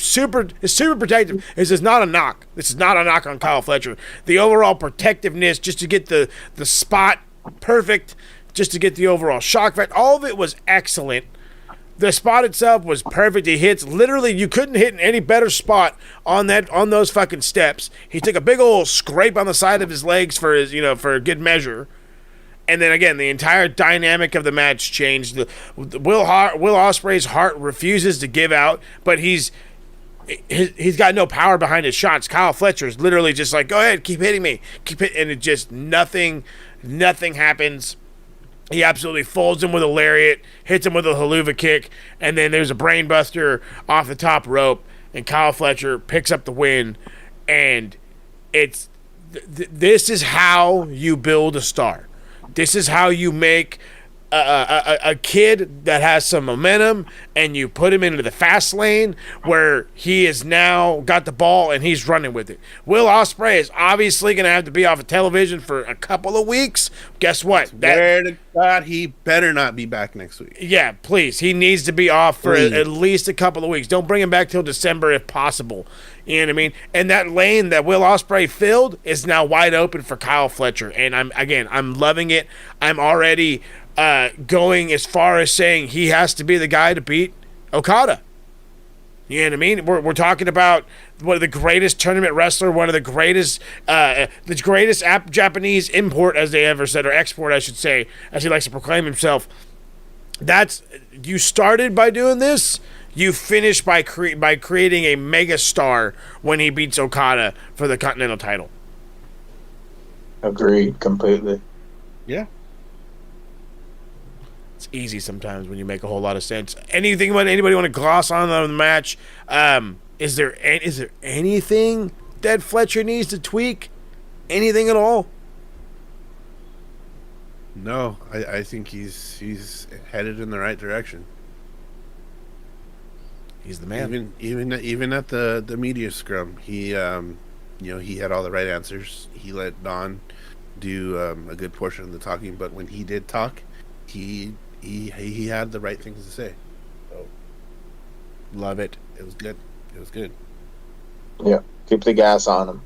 [SPEAKER 1] super protective. This is not a knock. This is not a knock on Kyle Fletcher. The overall protectiveness, just to get the spot perfect, just to get the overall shock factor, all of it was excellent. The spot itself was perfect. He hits literally, you couldn't hit any better spot on those fucking steps. He took a big old scrape on the side of his legs for a good measure. And then again, the entire dynamic of the match changed. Will Ospreay's heart refuses to give out, but he's got no power behind his shots. Kyle Fletcher's literally just like, go ahead, keep hitting me, and it just nothing happens. He absolutely folds him with a lariat, hits him with a haluva kick, and then there's a brainbuster off the top rope, and Kyle Fletcher picks up the win. And this is how you build a star. This is how you make a kid that has some momentum, and you put him into the fast lane where he has now got the ball and he's running with it. Will Ospreay is obviously going to have to be off of television for a couple of weeks. Guess what?
[SPEAKER 4] Swear to God, he better not be back next week.
[SPEAKER 1] Yeah, please. He needs to be off for at least a couple of weeks. Don't bring him back till December if possible. You know what I mean? And that lane that Will Ospreay filled is now wide open for Kyle Fletcher. And I'm loving it. I'm already going as far as saying he has to be the guy to beat Okada. You know what I mean? We're talking about one of the greatest tournament wrestler, one of the greatest Japanese import, as they ever said, or export, I should say, as he likes to proclaim himself. You started by doing this. You finish by creating a mega star when he beats Okada for the Continental title.
[SPEAKER 3] Agreed, completely.
[SPEAKER 4] Yeah.
[SPEAKER 1] It's easy sometimes when you make a whole lot of sense. Anybody want to gloss on the match? Is there anything that Fletcher needs to tweak? Anything at all?
[SPEAKER 4] No, I think he's headed in the right direction.
[SPEAKER 1] He's the man.
[SPEAKER 4] Even at the media scrum, he he had all the right answers. He let Don do a good portion of the talking, but when he did talk, he had the right things to say. So,
[SPEAKER 1] love it.
[SPEAKER 4] It was good.
[SPEAKER 3] Yeah, keep the gas on him.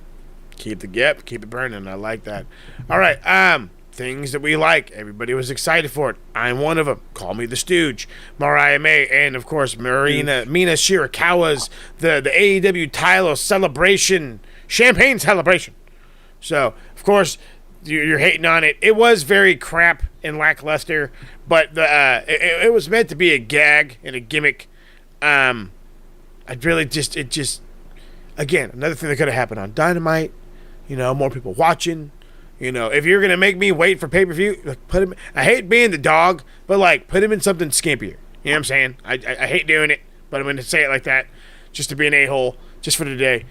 [SPEAKER 1] Keep it burning. I like that. All right. Things that we like. Everybody was excited for it. I'm one of them. Call me the Stooge. Mariah May, and of course Mina Shirakawa's the AEW title celebration, champagne celebration. So of course you're hating on it. It was very crap and lackluster, but it was meant to be a gag and a gimmick. I'd really again, another thing that could have happened on Dynamite. More people watching. If you're gonna make me wait for pay-per-view, put him. I hate being the dog, but put him in something skimpier. You know what I'm saying? I hate doing it, but I'm gonna say it like that, just to be an a-hole, just for today.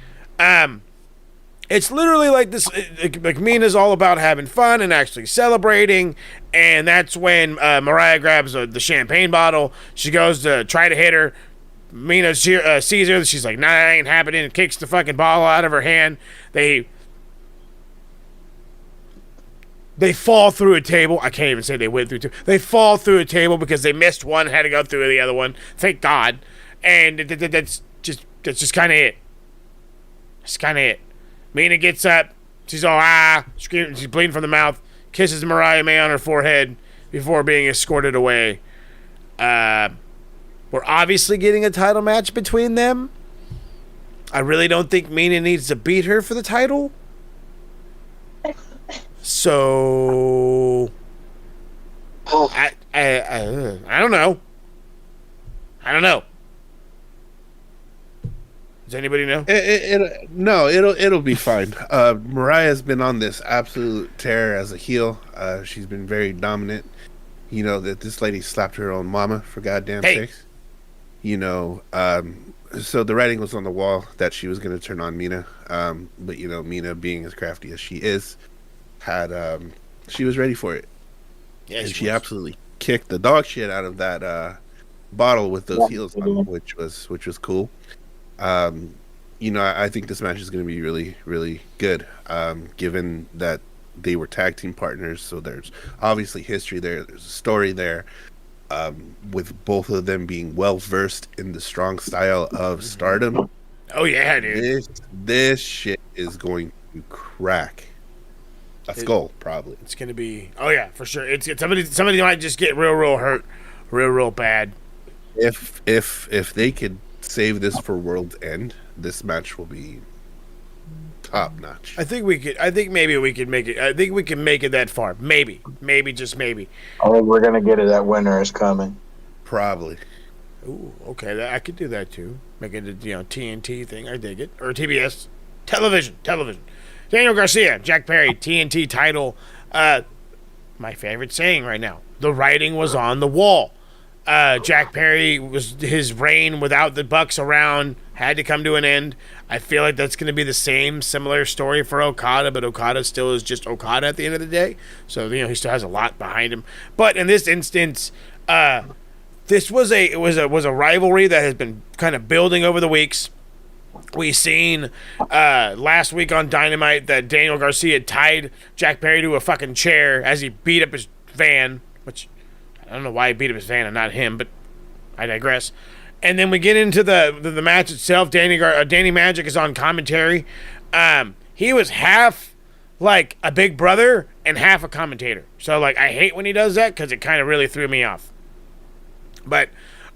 [SPEAKER 1] It's literally like this. Like Mina's all about having fun and actually celebrating, and that's when Mariah grabs the champagne bottle. She goes to try to hit her. Mina sees her. She's like, "Nah, that ain't happening," and kicks the fucking bottle out of her hand. They fall through a table. I can't even say they went through two. They fall through a table because they missed one, had to go through the other one. Thank God. And that's just kind of it. That's kind of it. Mina gets up. She's all screaming. She's bleeding from the mouth. Kisses Mariah May on her forehead before being escorted away. We're obviously getting a title match between them. I really don't think Mina needs to beat her for the title. So I don't know. Does anybody know?
[SPEAKER 4] It'll be fine. Mariah's been on this absolute tear as a heel. She's been very dominant. You know that this lady slapped her own mama for goddamn sakes. You know, so the writing was on the wall that she was going to turn on Mina. But you know, Mina, being as crafty as she is, she was ready for it. Yeah, and she absolutely kicked the dog shit out of that bottle with those heels on, which was cool. You know, I think this match is going to be really, really good, given that they were tag team partners. So there's obviously history there. There's a story there, with both of them being well versed in the strong style of Stardom.
[SPEAKER 1] Oh yeah, dude.
[SPEAKER 4] This shit is going to crack a skull, probably.
[SPEAKER 1] It's going to be. Oh yeah, for sure. It's somebody might just get real hurt, real bad.
[SPEAKER 4] If they could save this for World's End, this match will be top notch.
[SPEAKER 1] I think maybe we could make it. I think we can make it that far. Maybe, just maybe.
[SPEAKER 3] Oh, we're gonna get it. That winner is coming.
[SPEAKER 4] Probably.
[SPEAKER 1] Ooh, okay. I could do that too. Make it a TNT thing. I dig it. Or TBS television. Daniel Garcia, Jack Perry, TNT title. My favorite saying right now. The writing was on the wall. Jack Perry his reign without the Bucks around had to come to an end. I feel like that's going to be the similar story for Okada, but Okada still is just Okada at the end of the day. So he still has a lot behind him. But in this instance, this was a rivalry that has been kind of building over the weeks. We seen last week on Dynamite that Daniel Garcia tied Jack Perry to a fucking chair as he beat up his van, which I don't know why he beat up his van and not him, but I digress. And then we get into the match itself. Danny Magic is on commentary. He was half like a big brother and half a commentator. So I hate when he does that because it kind of really threw me off. But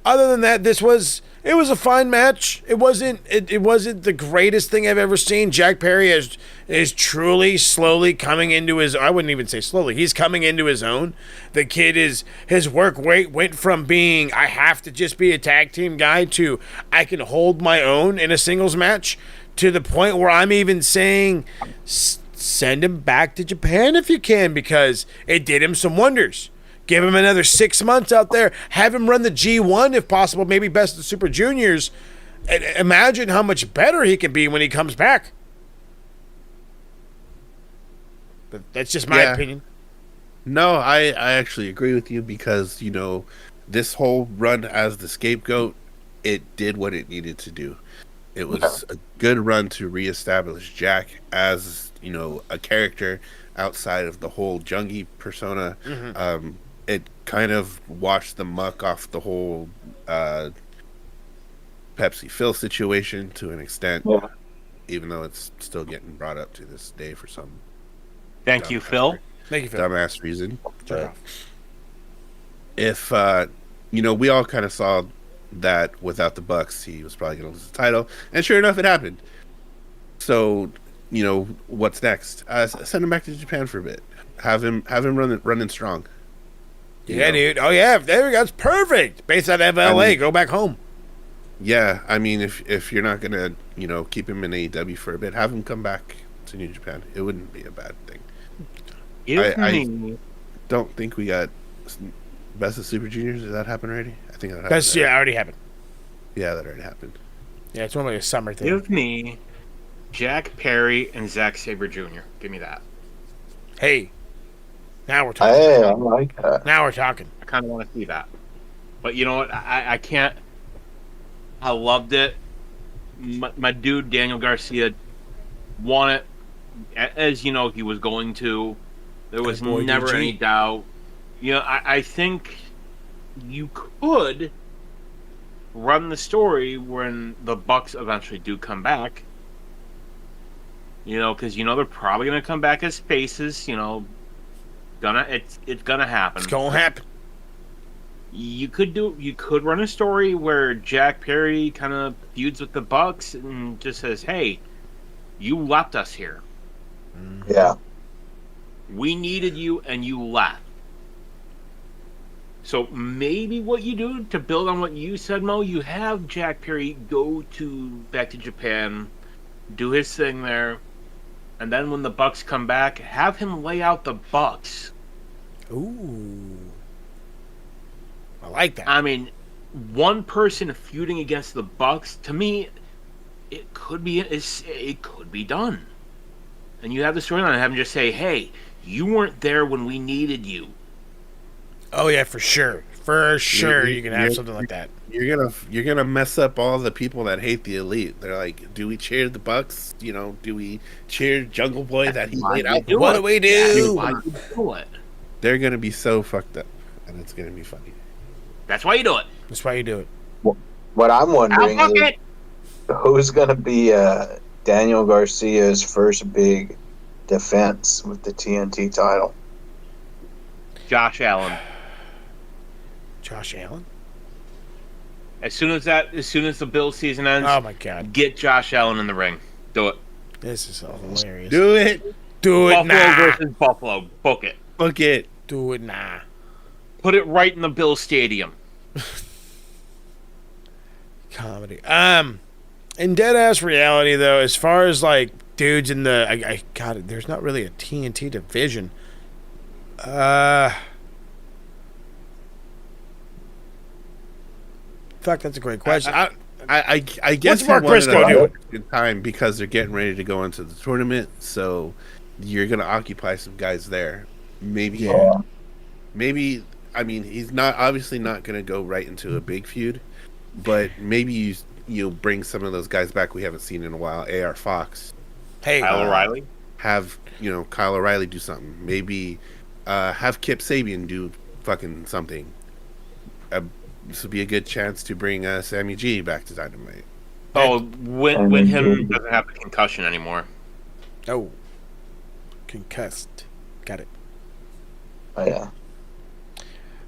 [SPEAKER 1] other than that, it was a fine match. It wasn't the greatest thing I've ever seen. Jack Perry is truly slowly coming into his. I wouldn't even say slowly. He's coming into his own. The kid his work rate went from being I have to just be a tag team guy to I can hold my own in a singles match, to the point where I'm even saying send him back to Japan if you can, because it did him some wonders. Give him another 6 months out there. Have him run the G1 if possible, maybe Best of Super Juniors. And imagine how much better he can be when he comes back. But that's just my opinion.
[SPEAKER 4] No, I actually agree with you because, this whole run as the scapegoat, it did what it needed to do. It was a good run to reestablish Jack as, a character outside of the whole Jungie persona. Mm-hmm. It kind of washed the muck off the whole Pepsi Phil situation to an extent, even though it's still getting brought up to this day for some
[SPEAKER 2] Thank you, Phil.
[SPEAKER 4] Dumbass reason. But if we all kind of saw that without the Bucks, he was probably going to lose the title, and sure enough, it happened. So, what's next? Send him back to Japan for a bit. Have him running strong.
[SPEAKER 1] Yeah, dude. Oh, yeah. There we go. It's perfect. Based out of LA, go back home.
[SPEAKER 4] Yeah, I mean, if you're not gonna, keep him in AEW for a bit, have him come back to New Japan. It wouldn't be a bad thing. I don't think we got Best of Super Juniors. Did that happen already? I think that happened.
[SPEAKER 1] Already happened.
[SPEAKER 4] Yeah, that already happened.
[SPEAKER 1] Yeah, it's normally a summer thing.
[SPEAKER 2] Give me Jack Perry and Zack Sabre Jr. Give me that.
[SPEAKER 1] Hey. Now we're talking.
[SPEAKER 3] Hey, I like that.
[SPEAKER 1] Now we're talking.
[SPEAKER 2] I kind of want to see that. But you know what? I can't. I loved it. My dude, Daniel Garcia, won it. As you know, he was going to. There was
[SPEAKER 1] Good boy,
[SPEAKER 2] never
[SPEAKER 1] DG.
[SPEAKER 2] any doubt. I think you could run the story when the Bucks eventually do come back. Because they're probably gonna come back as faces. It's gonna happen.
[SPEAKER 1] It's gonna happen.
[SPEAKER 2] You could run a story where Jack Perry kind of feuds with the Bucks and just says, "Hey, you left us here.
[SPEAKER 3] Yeah.
[SPEAKER 2] We needed you and you left." So maybe what you do to build on what you said, Mo, you have Jack Perry go back to Japan, do his thing there, and then when the Bucks come back, have him lay out the Bucks.
[SPEAKER 1] Ooh. I like that.
[SPEAKER 2] I mean, one person feuding against the Bucks, to me, it could be done. And you have the storyline and have him just say, "Hey, you weren't there when we needed you."
[SPEAKER 1] Oh yeah, for sure. For sure, you can have something like that.
[SPEAKER 4] You're gonna mess up all the people that hate the Elite. They're like, do we cheer the Bucks? Do we cheer Jungle Boy that he laid out?
[SPEAKER 1] What do we do?
[SPEAKER 2] Why you do it?
[SPEAKER 4] They're gonna be so fucked up, and it's gonna be funny.
[SPEAKER 2] That's why you do it.
[SPEAKER 1] That's why you do it.
[SPEAKER 3] What I'm wondering
[SPEAKER 2] I'll fuck
[SPEAKER 3] is
[SPEAKER 2] it.
[SPEAKER 3] who's going to be Daniel Garcia's first big defense with the TNT title.
[SPEAKER 2] Josh Allen.
[SPEAKER 1] Josh Allen?
[SPEAKER 2] As soon as the Bills season ends,
[SPEAKER 1] Oh my god.
[SPEAKER 2] get Josh Allen in the ring. Do it.
[SPEAKER 1] This is so hilarious.
[SPEAKER 4] Do it.
[SPEAKER 1] Do it
[SPEAKER 2] Buffalo
[SPEAKER 1] now.
[SPEAKER 2] versus Buffalo. Book it.
[SPEAKER 4] Book it.
[SPEAKER 1] Do it now.
[SPEAKER 2] Put it right in the Bills Stadium.
[SPEAKER 1] Comedy. In dead-ass reality, though, as far as, like, dudes in the... I got it. There's not really a TNT division. Fuck, that's a great question.
[SPEAKER 4] I guess
[SPEAKER 1] What's Mark
[SPEAKER 4] they wanted
[SPEAKER 1] Briscoe
[SPEAKER 4] to
[SPEAKER 1] doing?
[SPEAKER 4] in time because they're getting ready to go into the tournament, so you're gonna occupy some guys there. Maybe, I mean, he's obviously not gonna go right into a big feud, but maybe you'll bring some of those guys back we haven't seen in a while. AR Fox,
[SPEAKER 1] Hey,
[SPEAKER 2] Kyle O'Reilly.
[SPEAKER 4] have Kyle O'Reilly do something. Maybe have Kip Sabian do fucking something. This would be a good chance to bring Sammy G back to Dynamite.
[SPEAKER 2] Oh, when him doesn't have the concussion anymore.
[SPEAKER 1] Oh. Concussed. Got it.
[SPEAKER 3] Oh, yeah.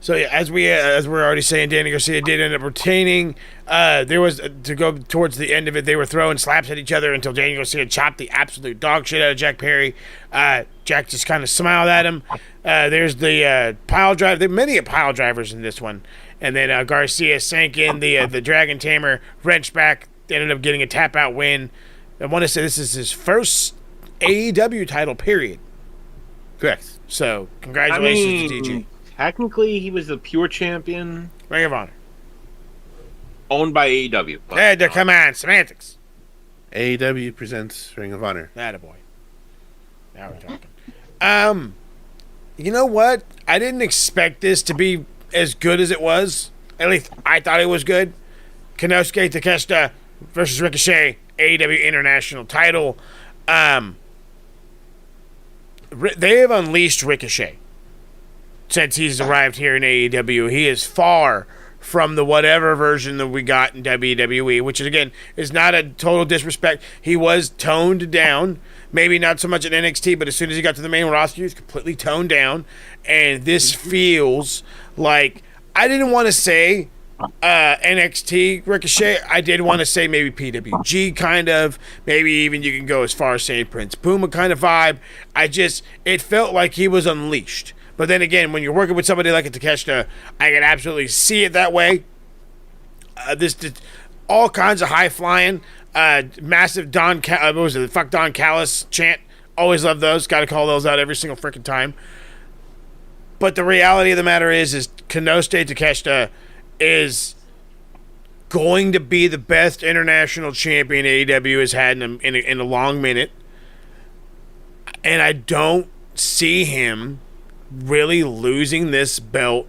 [SPEAKER 1] So yeah, as we're already saying, Danny Garcia did end up retaining. There was to go towards the end of it, they were throwing slaps at each other until Danny Garcia chopped the absolute dog shit out of Jack Perry. Jack just kind of smiled at him. There's the pile drive. There are many pile drivers in this one, and then Garcia sank in the Dragon Tamer, wrenched back, ended up getting a tap out win. I want to say this is his first AEW title, period.
[SPEAKER 4] Correct.
[SPEAKER 1] So congratulations to DG.
[SPEAKER 2] Technically, he was the pure champion,
[SPEAKER 1] Ring of Honor.
[SPEAKER 2] owned by AEW. but-
[SPEAKER 1] Hey, come on, semantics.
[SPEAKER 4] AEW presents Ring of Honor.
[SPEAKER 1] Attaboy. Now we're talking. You know what? I didn't expect this to be as good as it was. At least I thought it was good. Konosuke Takeshita versus Ricochet, AEW International title. They have unleashed Ricochet since he's arrived here in AEW. He is far from the whatever version that we got in WWE, which is, again, is not a total disrespect. He was toned down. Maybe not so much at NXT, but as soon as he got to the main roster, he was completely toned down. And this feels like, I didn't want to say NXT Ricochet. I did want to say maybe PWG kind of. Maybe even you can go as far as saying Prince Puma kind of vibe. It felt like he was unleashed. But then again, when you're working with somebody like a Takeshita, I can absolutely see it that way. This all kinds of high flying, massive Don Callis chant. Always love those. Got to call those out every single freaking time. But the reality of the matter is Konosuke Takeshita is going to be the best international champion AEW has had in a long minute, and I don't see him really losing this belt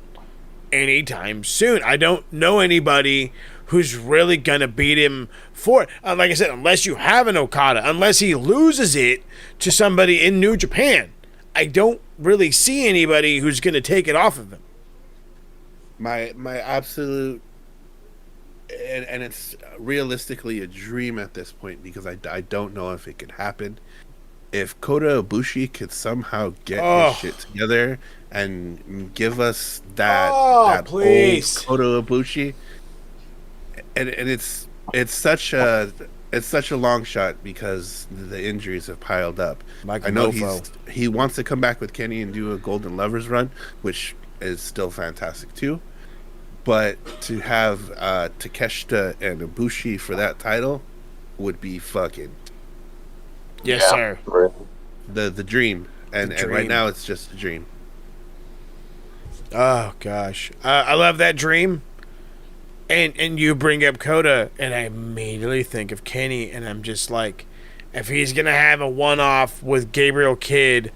[SPEAKER 1] anytime soon. I don't know anybody who's really gonna beat him for it. Like I said, unless you have an Okada, unless he loses it to somebody in New Japan, I don't really see anybody who's going to take it off of him.
[SPEAKER 4] My absolute, and it's realistically a dream at this point because I don't know if it could happen. If Kota Ibushi could somehow get his shit together and give us that
[SPEAKER 1] please.
[SPEAKER 4] old Kota Ibushi, and it's such a long shot because the injuries have piled up. I know he wants to come back with Kenny and do a Golden Lovers run, which is still fantastic too. But to have Takeshita and Ibushi for that title would be fucking
[SPEAKER 1] sir.
[SPEAKER 4] The dream. And right now it's just a dream.
[SPEAKER 1] Oh gosh, I love that dream. And you bring up Kota, and I immediately think of Kenny, and I'm just like, if he's gonna have a one-off with Gabriel Kidd,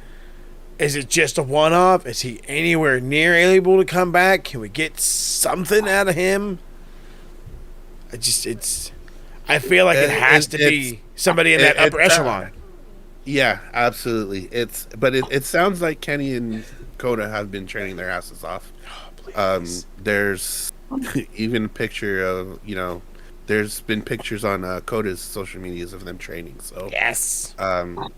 [SPEAKER 1] is it just a one-off? Is he anywhere near able to come back? Can we get something out of him? I feel like it has to be somebody in that upper echelon.
[SPEAKER 4] Yeah, absolutely. It sounds like Kenny and Kota have been training their asses off. There's even a picture of, there's been pictures on Kota's social medias of them training. So
[SPEAKER 1] yes.
[SPEAKER 4] I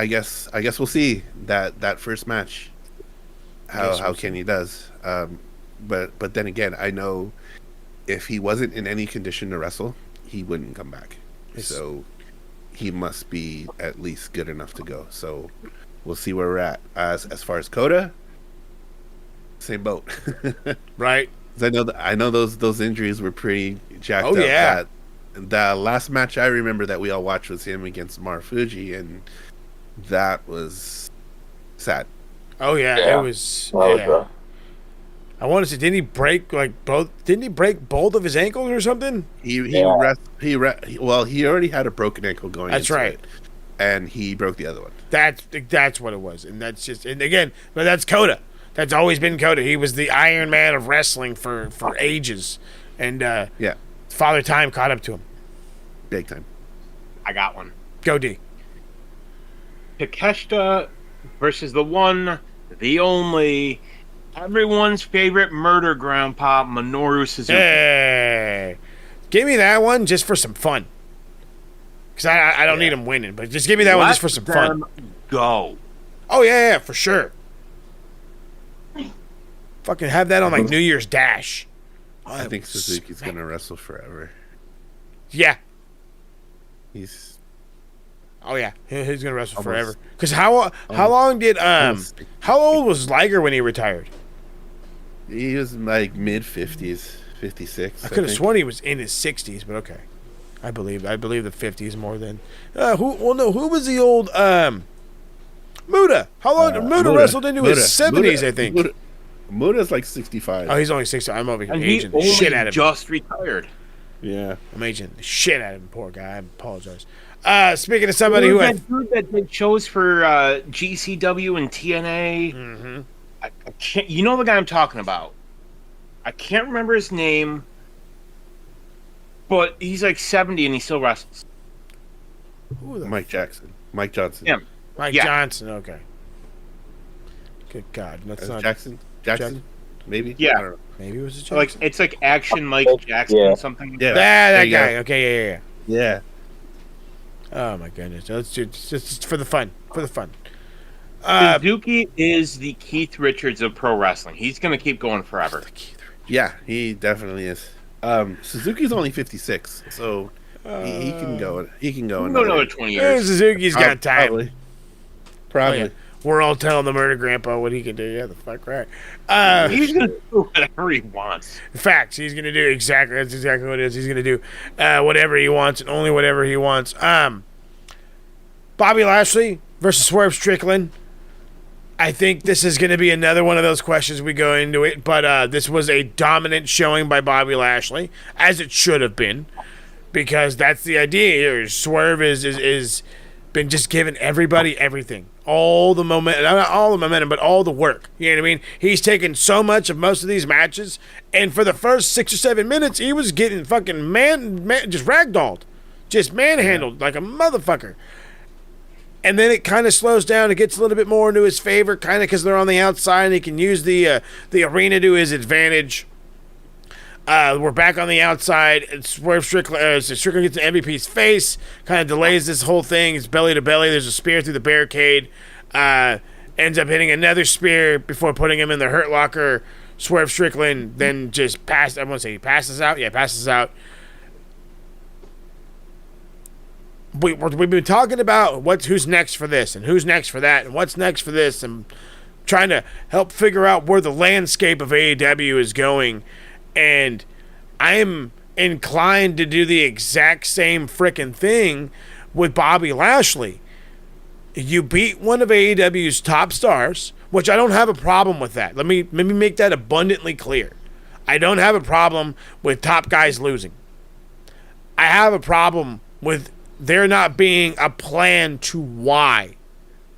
[SPEAKER 4] guess we'll see that first match how Kenny does. But then again, I know if he wasn't in any condition to wrestle, he wouldn't come back. So he must be at least good enough to go. So we'll see where we're at. As far as Kota, same boat.
[SPEAKER 1] Right.
[SPEAKER 4] I know those injuries were pretty jacked up.
[SPEAKER 1] Yeah.
[SPEAKER 4] The last match I remember that we all watched was him against Marufuji, and that was sad.
[SPEAKER 1] Oh yeah. It was. Yeah. I want to say, didn't he break both of his ankles or something?
[SPEAKER 4] He already had a broken ankle going.
[SPEAKER 1] That's right.
[SPEAKER 4] It, and he broke the other one.
[SPEAKER 1] That's what it was, and but that's Kota. That's always been Kota. He was the Iron Man of wrestling for ages, and Father Time caught up to him.
[SPEAKER 4] Big time.
[SPEAKER 2] I got one.
[SPEAKER 1] Go D.
[SPEAKER 2] Takeshita versus the one, the only, everyone's favorite murder grandpa, Minoru Suzuki.
[SPEAKER 1] Hey, give me that one just for some fun. Because I don't need him winning, but just give me that one just for some fun.
[SPEAKER 2] Go.
[SPEAKER 1] Oh yeah, for sure. Fucking have that on like New Year's Dash.
[SPEAKER 4] I think Suzuki's gonna wrestle forever.
[SPEAKER 1] Yeah.
[SPEAKER 4] He's
[SPEAKER 1] gonna wrestle forever. Because how long did how old was Liger when he retired?
[SPEAKER 4] He was like mid-50s, 56.
[SPEAKER 1] I could have sworn he was in his 60s, but okay. I believe the 50s more than who was the old Muda? How long Muda wrestled into his 70s, I think.
[SPEAKER 4] Muda's like 65.
[SPEAKER 1] Oh, he's only 60. I'm over here
[SPEAKER 2] and
[SPEAKER 1] aging the shit out of him.
[SPEAKER 2] Just retired.
[SPEAKER 4] Yeah.
[SPEAKER 1] I'm aging the shit out of him, poor guy. I apologize. Speaking of somebody who
[SPEAKER 2] dude that did shows for GCW and TNA.
[SPEAKER 1] Mm-hmm.
[SPEAKER 2] I can't. You know the guy I'm talking about. I can't remember his name, but he's like 70 and he still wrestles.
[SPEAKER 4] Mike Johnson.
[SPEAKER 2] Yeah.
[SPEAKER 1] Mike Johnson. Okay. Good God, that's not
[SPEAKER 4] Jackson. Maybe.
[SPEAKER 2] Yeah.
[SPEAKER 4] I don't know.
[SPEAKER 1] Maybe it was a Jackson.
[SPEAKER 2] Like it's like Action Mike Jackson or something.
[SPEAKER 4] Yeah.
[SPEAKER 1] That guy. Okay.
[SPEAKER 4] Yeah.
[SPEAKER 1] Oh my goodness. Let's do just for the fun.
[SPEAKER 2] Suzuki is the Keith Richards of pro wrestling. He's going to keep going forever.
[SPEAKER 4] Yeah, he definitely is. Suzuki's only 56, so he can go. He can go
[SPEAKER 2] another 20 years.
[SPEAKER 1] Suzuki's got time.
[SPEAKER 4] Probably.
[SPEAKER 1] Oh, yeah. We're all telling the murder grandpa what he can do. Yeah, the fuck right.
[SPEAKER 2] He's going to do whatever he wants.
[SPEAKER 1] Facts. He's going to do that's exactly what it is. He's going to do whatever he wants and only whatever he wants. Bobby Lashley versus Swerve Strickland. I think this is going to be another one of those questions we go into it, but this was a dominant showing by Bobby Lashley, as it should have been, because that's the idea here. Swerve is been just giving everybody everything. All the momentum, not all the momentum, but all the work. You know what I mean? He's taken so much of most of these matches, and for the first 6 or 7 minutes, he was getting fucking just ragdolled. Just manhandled like a motherfucker. And then it kind of slows down. It gets a little bit more into his favor, kind of because they're on the outside and he can use the arena to his advantage. We're back on the outside. Swerve Strickland gets the MVP's face, kind of delays this whole thing. It's belly to belly. There's a spear through the barricade. Ends up hitting another spear before putting him in the Hurt Locker. Swerve Strickland then just I want to say he passes out. Yeah, passes out. We've been talking about who's next for this and who's next for that and what's next for this and trying to help figure out where the landscape of AEW is going. And I'm inclined to do the exact same frickin' thing with Bobby Lashley. You beat one of AEW's top stars, which I don't have a problem with that. Let me make that abundantly clear. I don't have a problem with top guys losing. I have a problem with there not being a plan to why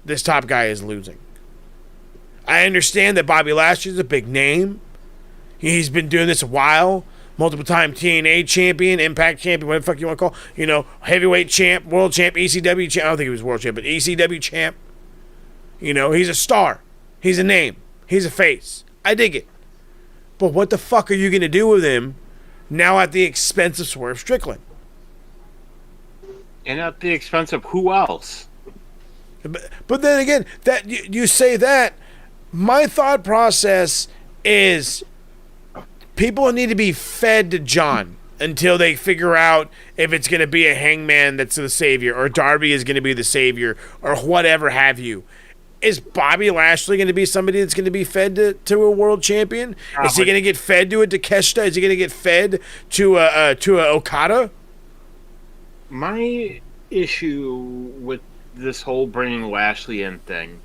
[SPEAKER 1] this top guy is losing. I understand that Bobby Lashley is a big name. He's been doing this a while. Multiple time TNA champion, Impact champion, whatever the fuck you want to call. You know, heavyweight champ, world champ, ECW champ. I don't think he was world champ, but ECW champ. You know, he's a star. He's a name. He's a face. I dig it. But what the fuck are you going to do with him now at the expense of Swerve Strickland?
[SPEAKER 2] And at the expense of who else?
[SPEAKER 1] But then again, that you say that, my thought process is people need to be fed to John until they figure out if it's going to be a Hangman that's the savior or Darby is going to be the savior or whatever have you. Is Bobby Lashley going to be somebody that's going to be fed to a world champion? Is he going to get fed to a Takeshita? Is he going to get fed to a Okada?
[SPEAKER 2] My issue with this whole bringing Lashley in thing,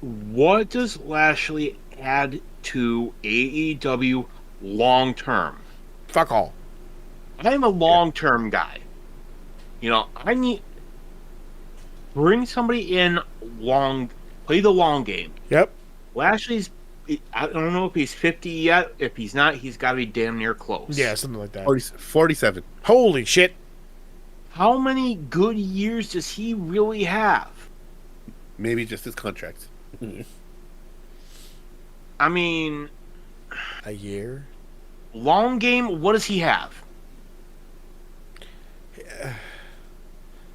[SPEAKER 2] what does Lashley add to AEW long term?
[SPEAKER 1] Fuck all.
[SPEAKER 2] I'm a long term guy. You know, I need bring somebody in play the long game.
[SPEAKER 1] Yep.
[SPEAKER 2] Lashley's, I don't know if he's 50 yet. If he's not, he's got to be damn near close.
[SPEAKER 1] Yeah, something like that.
[SPEAKER 4] 47.
[SPEAKER 1] Holy shit.
[SPEAKER 2] How many good years does he really have?
[SPEAKER 4] Maybe just his contract.
[SPEAKER 2] I mean,
[SPEAKER 1] a year?
[SPEAKER 2] Long game, what does he have?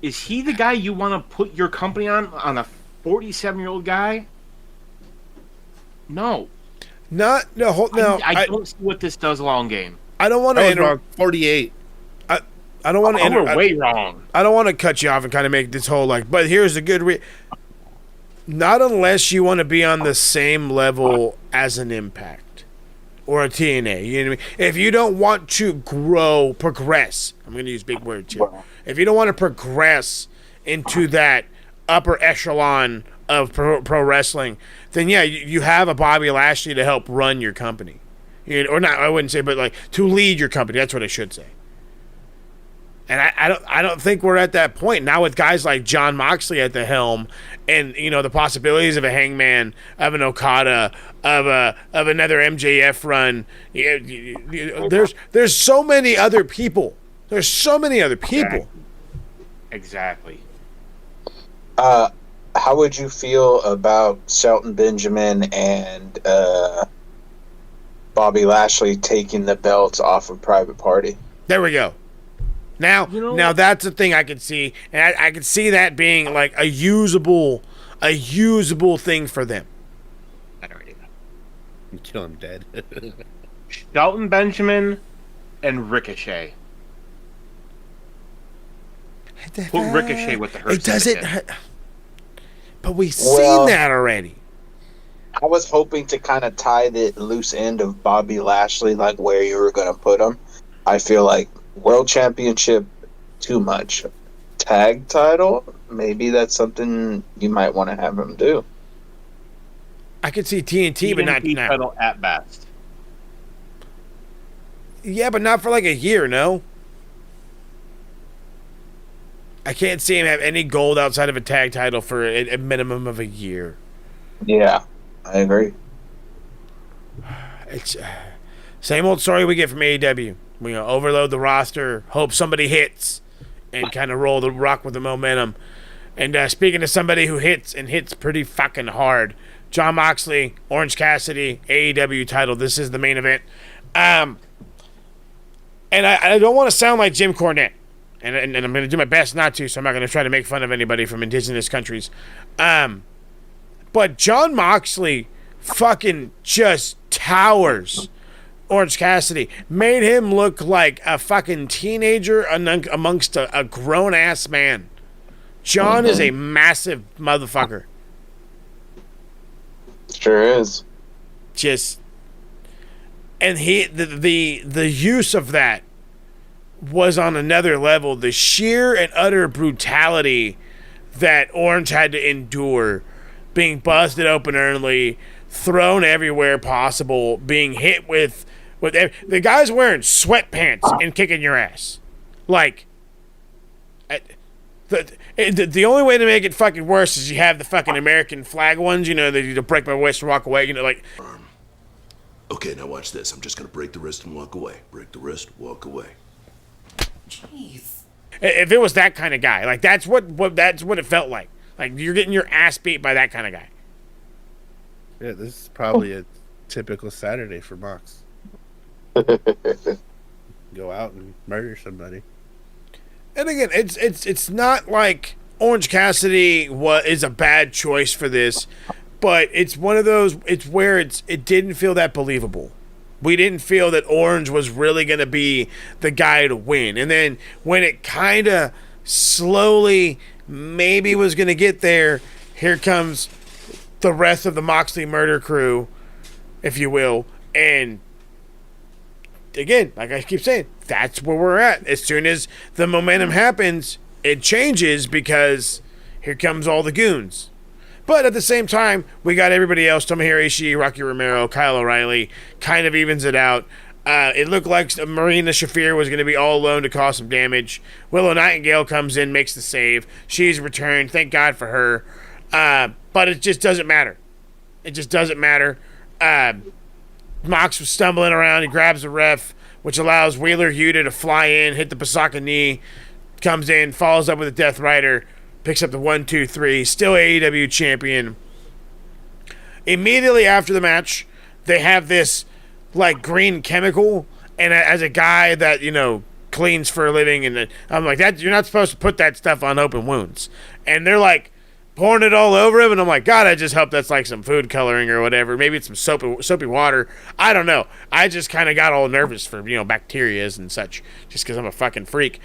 [SPEAKER 2] Is he the guy you want to put your company on a 47-year-old guy? No.
[SPEAKER 1] No.
[SPEAKER 2] I don't see what this does long game.
[SPEAKER 1] I don't want to
[SPEAKER 4] 48.
[SPEAKER 1] I don't want to
[SPEAKER 2] we're way wrong.
[SPEAKER 1] I don't want to cut you off and kind of make this whole but here's the good not unless you want to be on the same level as an Impact or a TNA. You know what I mean? If you don't want to progress, I'm going to use big words here. If you don't want to progress into that upper echelon of pro wrestling, then yeah, you have a Bobby Lashley to help run your company. You know, or not, I wouldn't say, but to lead your company. That's what I should say. And I don't think we're at that point now with guys like Jon Moxley at the helm, and the possibilities of a Hangman, of an Okada, of another MJF run. There's so many other people. There's so many other people.
[SPEAKER 2] Exactly.
[SPEAKER 3] How would you feel about Shelton Benjamin and Bobby Lashley taking the belts off of Private Party?
[SPEAKER 1] There we go. Now that's a thing I could see, and I could see that being like a usable thing for them.
[SPEAKER 4] Kill him dead.
[SPEAKER 2] Shelton Benjamin and Ricochet. Put Ricochet with the Hurt.
[SPEAKER 1] It doesn't. But we've seen that already.
[SPEAKER 3] I was hoping to kind of tie the loose end of Bobby Lashley, like where you were going to put him. I feel like World Championship, too much. Tag title, maybe that's something you might want to have him do.
[SPEAKER 1] I could see TNT, but not
[SPEAKER 2] title at best.
[SPEAKER 1] Yeah, but not for like a year, no? I can't see him have any gold outside of a tag title for a minimum of a year.
[SPEAKER 3] Yeah, I agree.
[SPEAKER 1] It's same old story we get from AEW. We overload the roster, hope somebody hits, and kind of rock with the momentum. And speaking to somebody who hits pretty fucking hard, Jon Moxley, Orange Cassidy, AEW title. This is the main event. And I don't want to sound like Jim Cornette. And I'm going to do my best not to, so I'm not going to try to make fun of anybody from indigenous countries. But Jon Moxley fucking just towers Orange Cassidy. Made him look like a fucking teenager amongst a grown-ass man. Jon is a massive motherfucker.
[SPEAKER 3] Sure is.
[SPEAKER 1] Just... And the use of that was on another level. The sheer and utter brutality that Orange had to endure, being busted open early, thrown everywhere possible, being hit with the guy's wearing sweatpants and kicking your ass. Like, the only way to make it fucking worse is you have the fucking American flag ones, you know, that you break my wrist and walk away, you know, like.
[SPEAKER 5] Okay, now watch this. I'm just gonna break the wrist and walk away. Break the wrist, walk away.
[SPEAKER 6] Jeez.
[SPEAKER 1] If it was that kind of guy, like that's what it felt like. Like you're getting your ass beat by that kind of guy.
[SPEAKER 4] Yeah, this is probably a typical Saturday for Mox. Go out and murder somebody.
[SPEAKER 1] And again, it's not like Orange Cassidy is a bad choice for this, but it's one of those. It's where it didn't feel that believable. We didn't feel that Orange was really going to be the guy to win. And then when it kind of slowly maybe was going to get there, here comes the rest of the Moxley murder crew, if you will. And again, like I keep saying, that's where we're at. As soon as the momentum happens, it changes because here comes all the goons. But at the same time, we got everybody else. Tomohiro Ishii, Rocky Romero, Kyle O'Reilly, kind of evens it out. It looked like Marina Shafir was going to be all alone to cause some damage. Willow Nightingale comes in, makes the save. She's returned. Thank God for her. But it just doesn't matter. It just doesn't matter. Mox was stumbling around. He grabs the ref, which allows Wheeler Yuta to fly in, hit the Pasaka knee, comes in, follows up with a Death Rider, picks up the 1-2-3, still AEW champion. Immediately after the match, they have this like green chemical, and as a guy that, you know, cleans for a living, and I'm like, that you're not supposed to put that stuff on open wounds. And they're like pouring it all over him, and I'm like, God, I just hope that's like some food coloring or whatever. Maybe it's some soapy water. I don't know. I just kind of got all nervous for, you know, bacterias and such, just because I'm a fucking freak.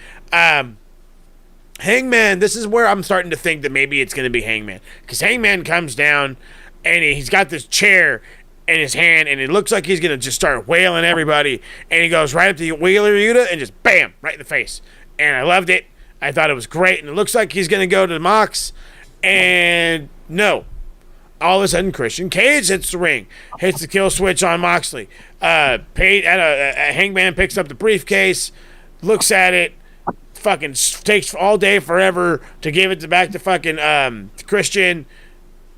[SPEAKER 1] Hangman, this is where I'm starting to think that maybe it's going to be Hangman. Because Hangman comes down, and he's got this chair in his hand, and it looks like he's going to just start wailing everybody. And he goes right up to Wheeler Yuta and just bam, right in the face. And I loved it. I thought it was great. And it looks like he's going to go to Mox. And no. All of a sudden, Christian Cage hits the ring. Hits the kill switch on Moxley. Hangman picks up the briefcase, looks at it, fucking takes all day forever to give it back to fucking Christian.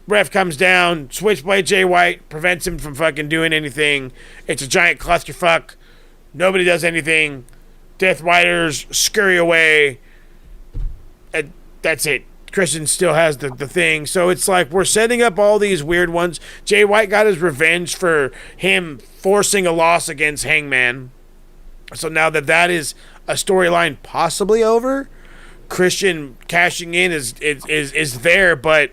[SPEAKER 1] Ref comes down, Switchblade Jay White prevents him from fucking doing anything. It's a giant clusterfuck. Nobody does anything. Death Riders scurry away. That's it. Christian still has the thing. So it's like we're setting up all these weird ones. Jay White got his revenge for him forcing a loss against Hangman. So now that is a storyline possibly over, Christian cashing in is there, but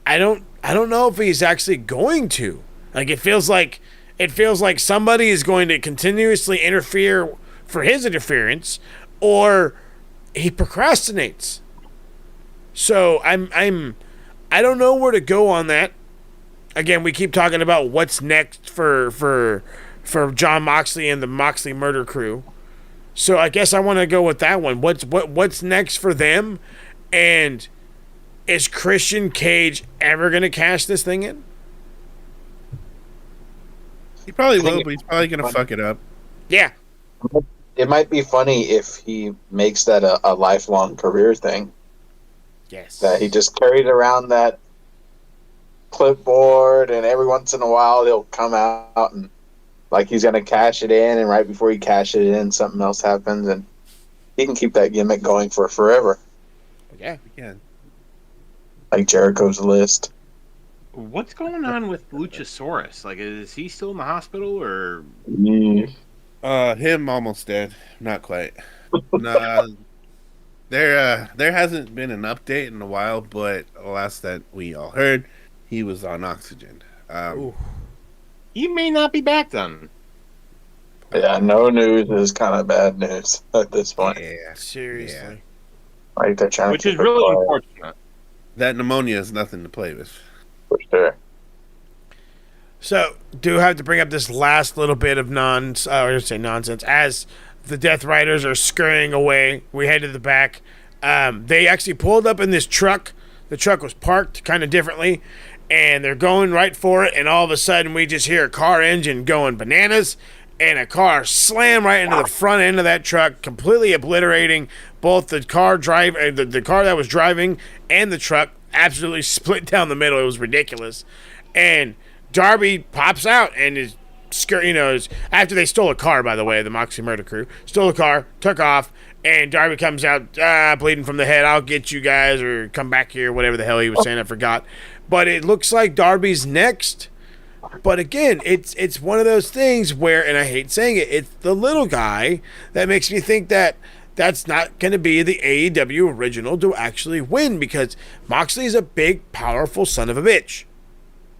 [SPEAKER 1] I don't know if he's actually going to. Like it feels like somebody is going to continuously interfere for his interference, or he procrastinates. So I don't know where to go on that. Again, we keep talking about what's next for Jon Moxley and the Moxley murder crew. So I guess I want to go with that one. What's next for them? And is Christian Cage ever going to cash this thing in?
[SPEAKER 4] He probably will, but he's probably going to fuck it up.
[SPEAKER 1] Yeah.
[SPEAKER 3] It might be funny if he makes that a lifelong career thing.
[SPEAKER 1] Yes.
[SPEAKER 3] That he just carried around that clipboard, and every once in a while he'll come out and like he's gonna cash it in, and right before he cashes it in, something else happens, and he can keep that gimmick going for forever.
[SPEAKER 1] Yeah,
[SPEAKER 4] we can.
[SPEAKER 3] like Jericho's list.
[SPEAKER 2] What's going on with Luchasaurus? Like, is he still in the hospital or?
[SPEAKER 4] Him almost dead. Not quite. Nah, there hasn't been an update in a while, but last that we all heard, he was on oxygen.
[SPEAKER 2] He may not be back then.
[SPEAKER 3] Yeah, no news is kind of bad news at this point.
[SPEAKER 4] Yeah,
[SPEAKER 1] Seriously.
[SPEAKER 4] yeah.
[SPEAKER 3] Like they're trying
[SPEAKER 2] Which
[SPEAKER 3] to
[SPEAKER 2] is
[SPEAKER 3] keep it
[SPEAKER 2] really
[SPEAKER 3] quiet,
[SPEAKER 2] unfortunate.
[SPEAKER 4] That pneumonia is nothing to play with.
[SPEAKER 3] for sure.
[SPEAKER 1] So, do have to bring up this last little bit of nonsense. As the Death Riders are scurrying away, we head to the back. They actually pulled up in this truck. The truck was parked kind of differently, and they're going right for it. And all of a sudden, we just hear a car engine going bananas, and a car slam right into the front end of that truck, completely obliterating both the car the car that was driving and the truck. Absolutely split down the middle. It was ridiculous, and Darby pops out and is after they stole a car, by the way, the Moxie murder crew stole a car, took off, and Darby comes out bleeding from the head. I'll get you guys, or come back here, whatever the hell he was saying, I forgot. But it looks like Darby's next. But again, it's one of those things where, and I hate saying it, it's the little guy that makes me think that that's not going to be the AEW original to actually win, because Moxley's a big, powerful son of a bitch.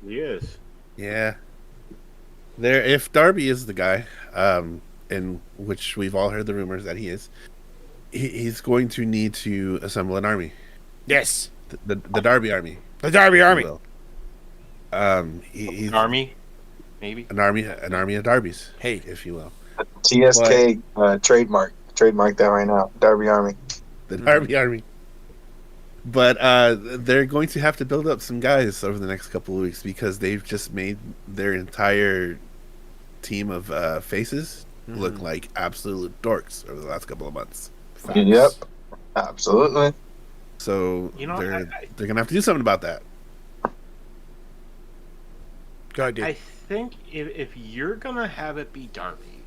[SPEAKER 2] He is.
[SPEAKER 4] Yeah. If Darby is the guy, in which we've all heard the rumors that he is, he's going to need to assemble an army.
[SPEAKER 1] Yes.
[SPEAKER 4] The Darby army.
[SPEAKER 1] The Darby army.
[SPEAKER 4] He's
[SPEAKER 2] Army, maybe
[SPEAKER 4] an army of Darbys,
[SPEAKER 1] Hey,
[SPEAKER 4] if you will.
[SPEAKER 3] TSK trademark that right now. Darby Army.
[SPEAKER 4] The Darby army. But they're going to have to build up some guys over the next couple of weeks, because they've just made their entire team of faces look like absolute dorks over the last couple of months.
[SPEAKER 1] facts.
[SPEAKER 3] Yep, absolutely.
[SPEAKER 4] So they're going to have to do something about that.
[SPEAKER 1] Go ahead, dude.
[SPEAKER 2] I think if you're gonna have it be Darby,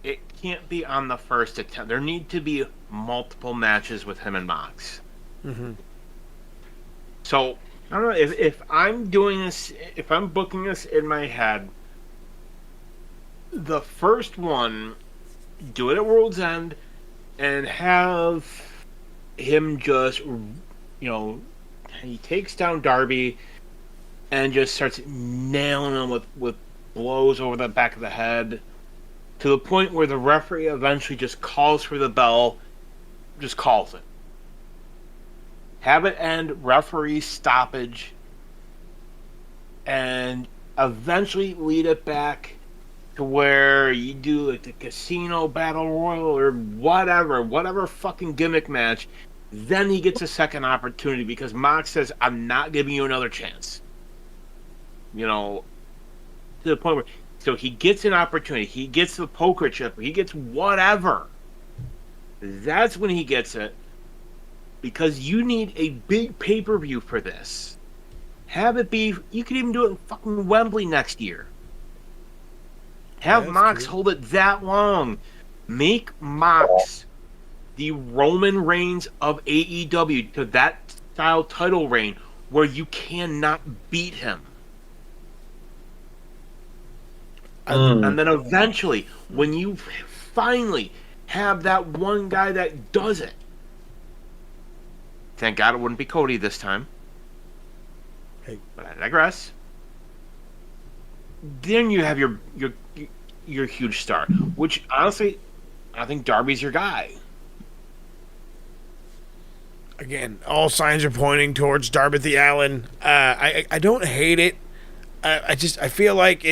[SPEAKER 2] it can't be on the first attempt. There need to be multiple matches with him and Mox.
[SPEAKER 1] Mm-hmm.
[SPEAKER 2] So I don't know if I'm doing this, if I'm booking this in my head, the first one, do it at World's End, and have him just, he takes down Darby and just starts nailing him with blows over the back of the head, to the point where the referee eventually just calls for the bell, just calls it. Have it end, referee stoppage, and eventually lead it back to where you do like the casino battle royal or whatever fucking gimmick match. Then he gets a second opportunity, because Mox says, I'm not giving you another chance. To the point where, so he gets an opportunity, he gets the poker chip, he gets whatever. That's when he gets it, because you need a big pay-per-view for this. Have it be, you could even do it in fucking Wembley next year. Have Mox hold it that long. Make Mox the Roman Reigns of AEW, to that style title reign where you cannot beat him. And then eventually, when you finally have that one guy that does it, thank God it wouldn't be Cody this time.
[SPEAKER 1] Hey.
[SPEAKER 2] But I digress. Then you have your huge star, which honestly, I think Darby's your guy.
[SPEAKER 1] Again, all signs are pointing towards Darby Allin. I don't hate it. I feel like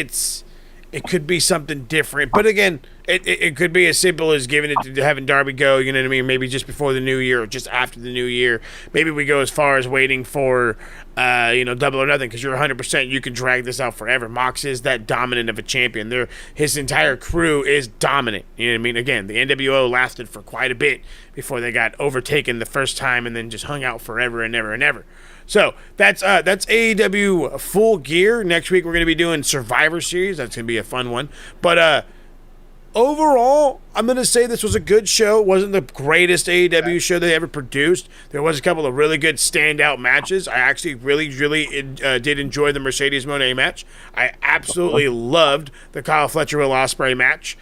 [SPEAKER 1] it could be something different. But again, it could be as simple as giving it to having Darby go, you know what I mean? Maybe just before the new year or just after the new year. Maybe we go as far as waiting for, Double or Nothing, because you're 100%. You can drag this out forever. Mox is that dominant of a champion. His entire crew is dominant. You know what I mean? Again, the NWO lasted for quite a bit before they got overtaken the first time and then just hung out forever and ever and ever. So that's AEW Full Gear. Next week we're going to be doing Survivor Series. That's going to be a fun one. But overall, I'm going to say this was a good show. It wasn't the greatest AEW show they ever produced. There was a couple of really good standout matches. I actually really did enjoy the Mercedes Moné match. I absolutely loved the Kyle Fletcher Will Ospreay match.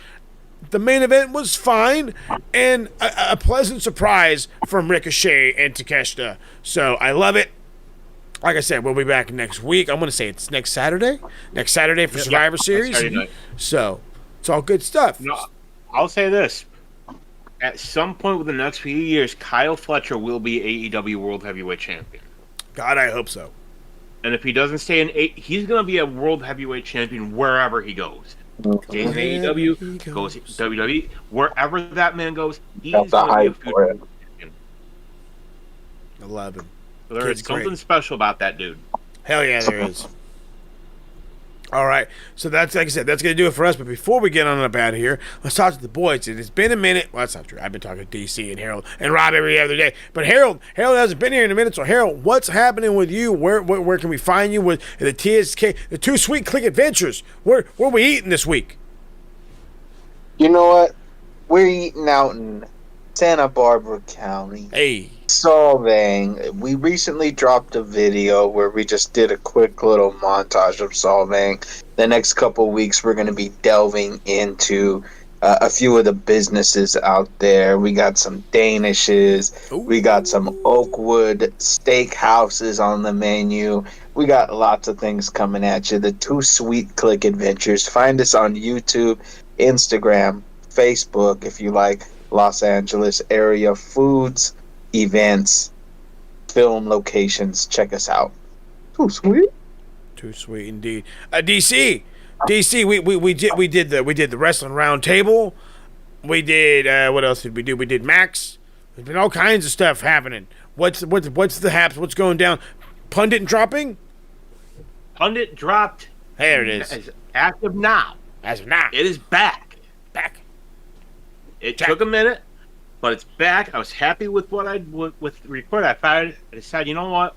[SPEAKER 1] The main event was fine, and a pleasant surprise from Ricochet and Takeshita. So I love it. Like I said, we'll be back next week. I'm going to say it's next Saturday. Next Saturday for Survivor Series.
[SPEAKER 2] Saturday night.
[SPEAKER 1] So it's all good stuff.
[SPEAKER 2] No, I'll say this. At some point within the next few years, Kyle Fletcher will be AEW World Heavyweight Champion.
[SPEAKER 1] God, I hope so.
[SPEAKER 2] And if he doesn't stay in he's going to be a World Heavyweight Champion wherever he goes. Stays in AEW, goes to WWE, wherever that man goes, he's going to be a future champion.
[SPEAKER 1] I love him.
[SPEAKER 2] So there is something special about that dude.
[SPEAKER 1] Hell yeah, there is. All right, so that's, like I said, that's going to do it for us. But before we get on up out of here, let's talk to the boys. It's been a minute. Well, that's not true. I've been talking to DC and Harold and Rob every other day. But Harold hasn't been here in a minute. So Harold, what's happening with you? Where can we find you with the TSK, the Two Sweet Click Adventures? Where are we eating this week?
[SPEAKER 3] You know what? We're eating out in Santa Barbara County.
[SPEAKER 1] Hey.
[SPEAKER 3] Solvang. We recently dropped a video where we just did a quick little montage of Solvang. The next couple weeks, we're going to be delving into a few of the businesses out there. We got some Danishes.
[SPEAKER 1] Ooh.
[SPEAKER 3] We got some Oakwood steakhouses on the menu. We got lots of things coming at you. The Two Sweet Click Adventures. Find us on YouTube, Instagram, Facebook, if you like Los Angeles area foods, events, film locations. Check us out. Too sweet.
[SPEAKER 1] Too sweet indeed. DC, we did the wrestling round table. We did what else did we do? We did Max. There's been all kinds of stuff happening. What's the haps? What's going down? Pundit dropping?
[SPEAKER 2] Pundit dropped.
[SPEAKER 1] There it is.
[SPEAKER 2] As active now.
[SPEAKER 1] As of now.
[SPEAKER 2] It is back.
[SPEAKER 1] Back.
[SPEAKER 2] It took a minute, but it's back. I was happy with what with the report. I decided, you know what?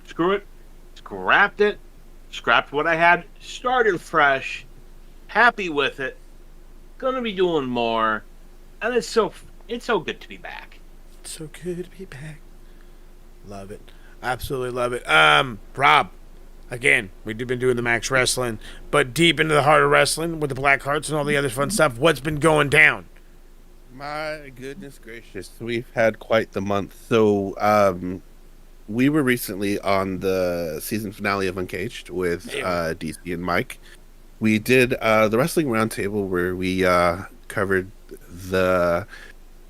[SPEAKER 2] Screw it. Scrapped it. Scrapped what I had. Started fresh. Happy with it. Gonna be doing more. And it's so good to be back.
[SPEAKER 1] It's so good to be back. Love it. Absolutely love it. Rob, again, we've been doing the Max Wrestling, but deep into the heart of wrestling with the Black Hearts and all the other fun stuff. What's been going down?
[SPEAKER 4] My goodness gracious, we've had quite the month. So, we were recently on the season finale of Uncaged with DC and Mike. We did the Wrestling Roundtable where we covered the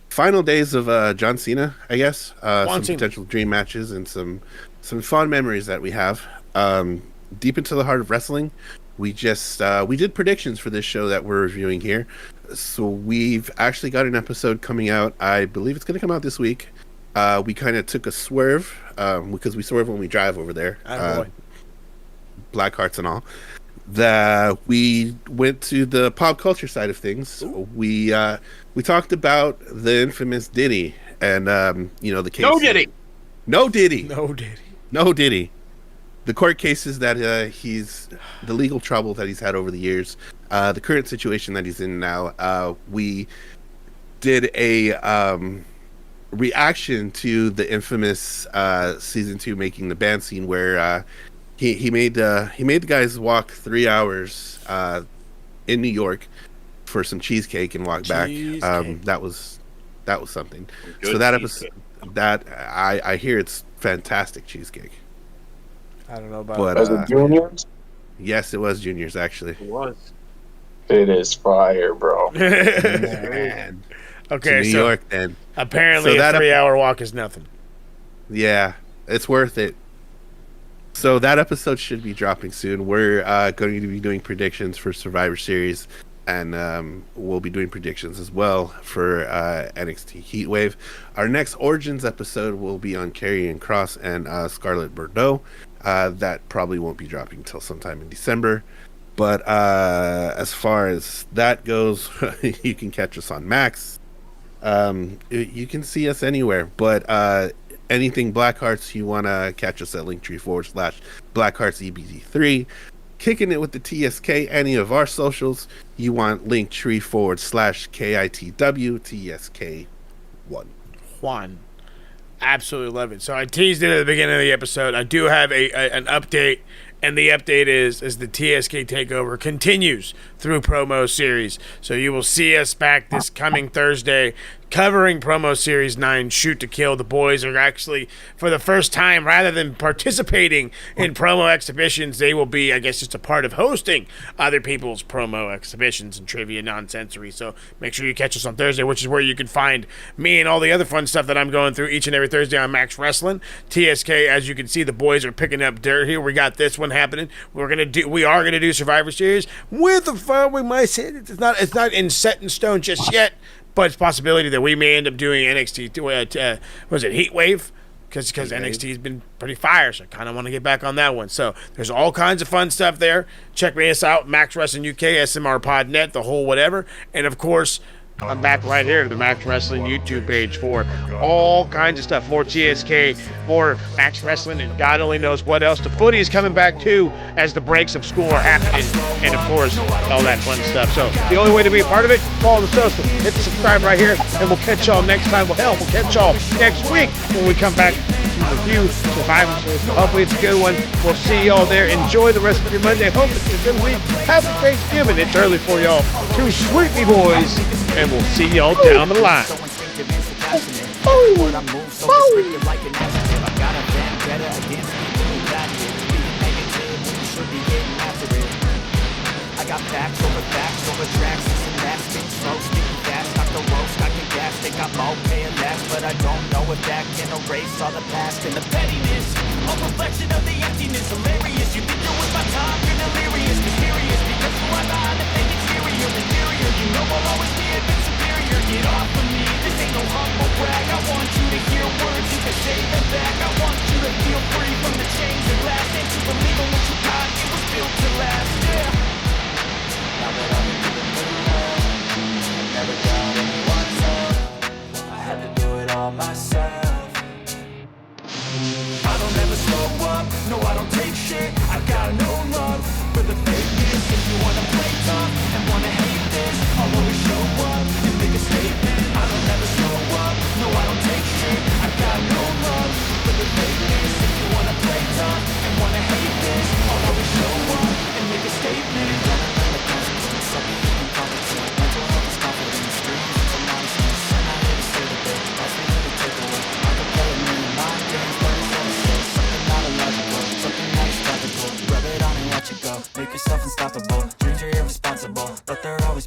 [SPEAKER 4] final days of John Cena, I guess. Some potential dream matches and some fond memories that we have. Deep into the heart of wrestling, we did predictions for this show that we're reviewing here. So we've actually got an episode coming out. I believe it's going to come out this week. We kind of took a swerve because we swerve when we drive over there. Black Hearts and all. We went to the pop culture side of things. Ooh. We talked about the infamous Diddy and the case. No Diddy. The court cases that the legal trouble that he's had over the years, the current situation that he's in now. We did a reaction to the infamous season 2 Making the Band scene where he made the guys walk 3 hours in New York for some cheesecake and walk back. That was something.
[SPEAKER 2] Good
[SPEAKER 4] so that
[SPEAKER 2] cheesecake.
[SPEAKER 4] episode, that I hear it's fantastic cheesecake.
[SPEAKER 1] I don't know about
[SPEAKER 3] Was it Juniors?
[SPEAKER 4] Yes, it was Juniors actually.
[SPEAKER 2] It was.
[SPEAKER 3] It is fire, bro.
[SPEAKER 4] Man.
[SPEAKER 1] Okay,
[SPEAKER 4] New York then.
[SPEAKER 1] Apparently a 3-hour walk is nothing.
[SPEAKER 4] Yeah, it's worth it. So that episode should be dropping soon. We're going to be doing predictions for Survivor Series, and we'll be doing predictions as well for NXT Heatwave. Our next Origins episode will be on Karrion Kross and Scarlett Bordeaux. That probably won't be dropping until sometime in December. But as far as that goes, you can catch us on Max. You can see us anywhere. But anything Black Hearts, you want to catch us at Linktree /BlackHeartsEBD3. kicking it with the TSK, any of our socials, you want linktree/KITW
[SPEAKER 1] Juan. Absolutely love it. So I teased it at the beginning of the episode. I do have an update, and the update is the TSK takeover continues through promo series. So you will see us back this coming Thursday covering promo series 9, Shoot to Kill. The boys are actually, for the first time, rather than participating in promo exhibitions, they will be, I guess, just a part of hosting other people's promo exhibitions and trivia nonsensory. So make sure you catch us on Thursday, which is where you can find me and all the other fun stuff that I'm going through each and every Thursday on Max Wrestling. TSK, as you can see, the boys are picking up dirt here. We got this one happening. We are gonna do Survivor Series with the fun. We might say it's not in set in stone just yet. But it's a possibility that we may end up doing NXT, was it Heat Wave? Because NXT has been pretty fire, so I kind of want to get back on that one. So there's all kinds of fun stuff there. Check us out, Max Wrestling UK, SMR Podnet, the whole whatever. And, of course, I'm back right here to the Max Wrestling YouTube page for all kinds of stuff. More TSK, more Max Wrestling, and God only knows what else. The footy is coming back, too, as the breaks of school are happening. And, of course, all that fun stuff. So the only way to be a part of it, follow the social. Hit the subscribe right here, and we'll catch y'all next time. We'll catch y'all next week when we come back to review Survivor Series. Hopefully it's a good one. We'll see y'all there. Enjoy the rest of your Monday. Hope it's a good week. Happy Thanksgiving. It's early for y'all. Two sweetie boys. And we'll see y'all down the line.
[SPEAKER 7] I got facts over tracks, and that's big smokes, getting fast, knock the roast, I can gas, think I'm okay and last, but I don't know if that can erase all the past and the pettiness, a reflection of the emptiness, hilarious, you think you're with my time, you're delirious, mysterious, because you are behind the fake exterior, inferior, you know I'll always be a bit superior, get off of me, this ain't no humble brag, I want you to hear words, you can say them back, I want you to feel free from the chains that last, and to believe in what you got, it was built to last, yeah. Now that I'm in the middle, I never got anyone's help. I had to do it all myself. I don't ever slow up, no I don't take shit. I got no love for the fakeness. If you wanna play tough and wanna hate this, I'll always show up and make a statement. I don't ever slow up, no I don't take shit. I got no love for the fakeness. If you wanna play tough and wanna hate this, I'll always show up and make a statement. Make yourself unstoppable.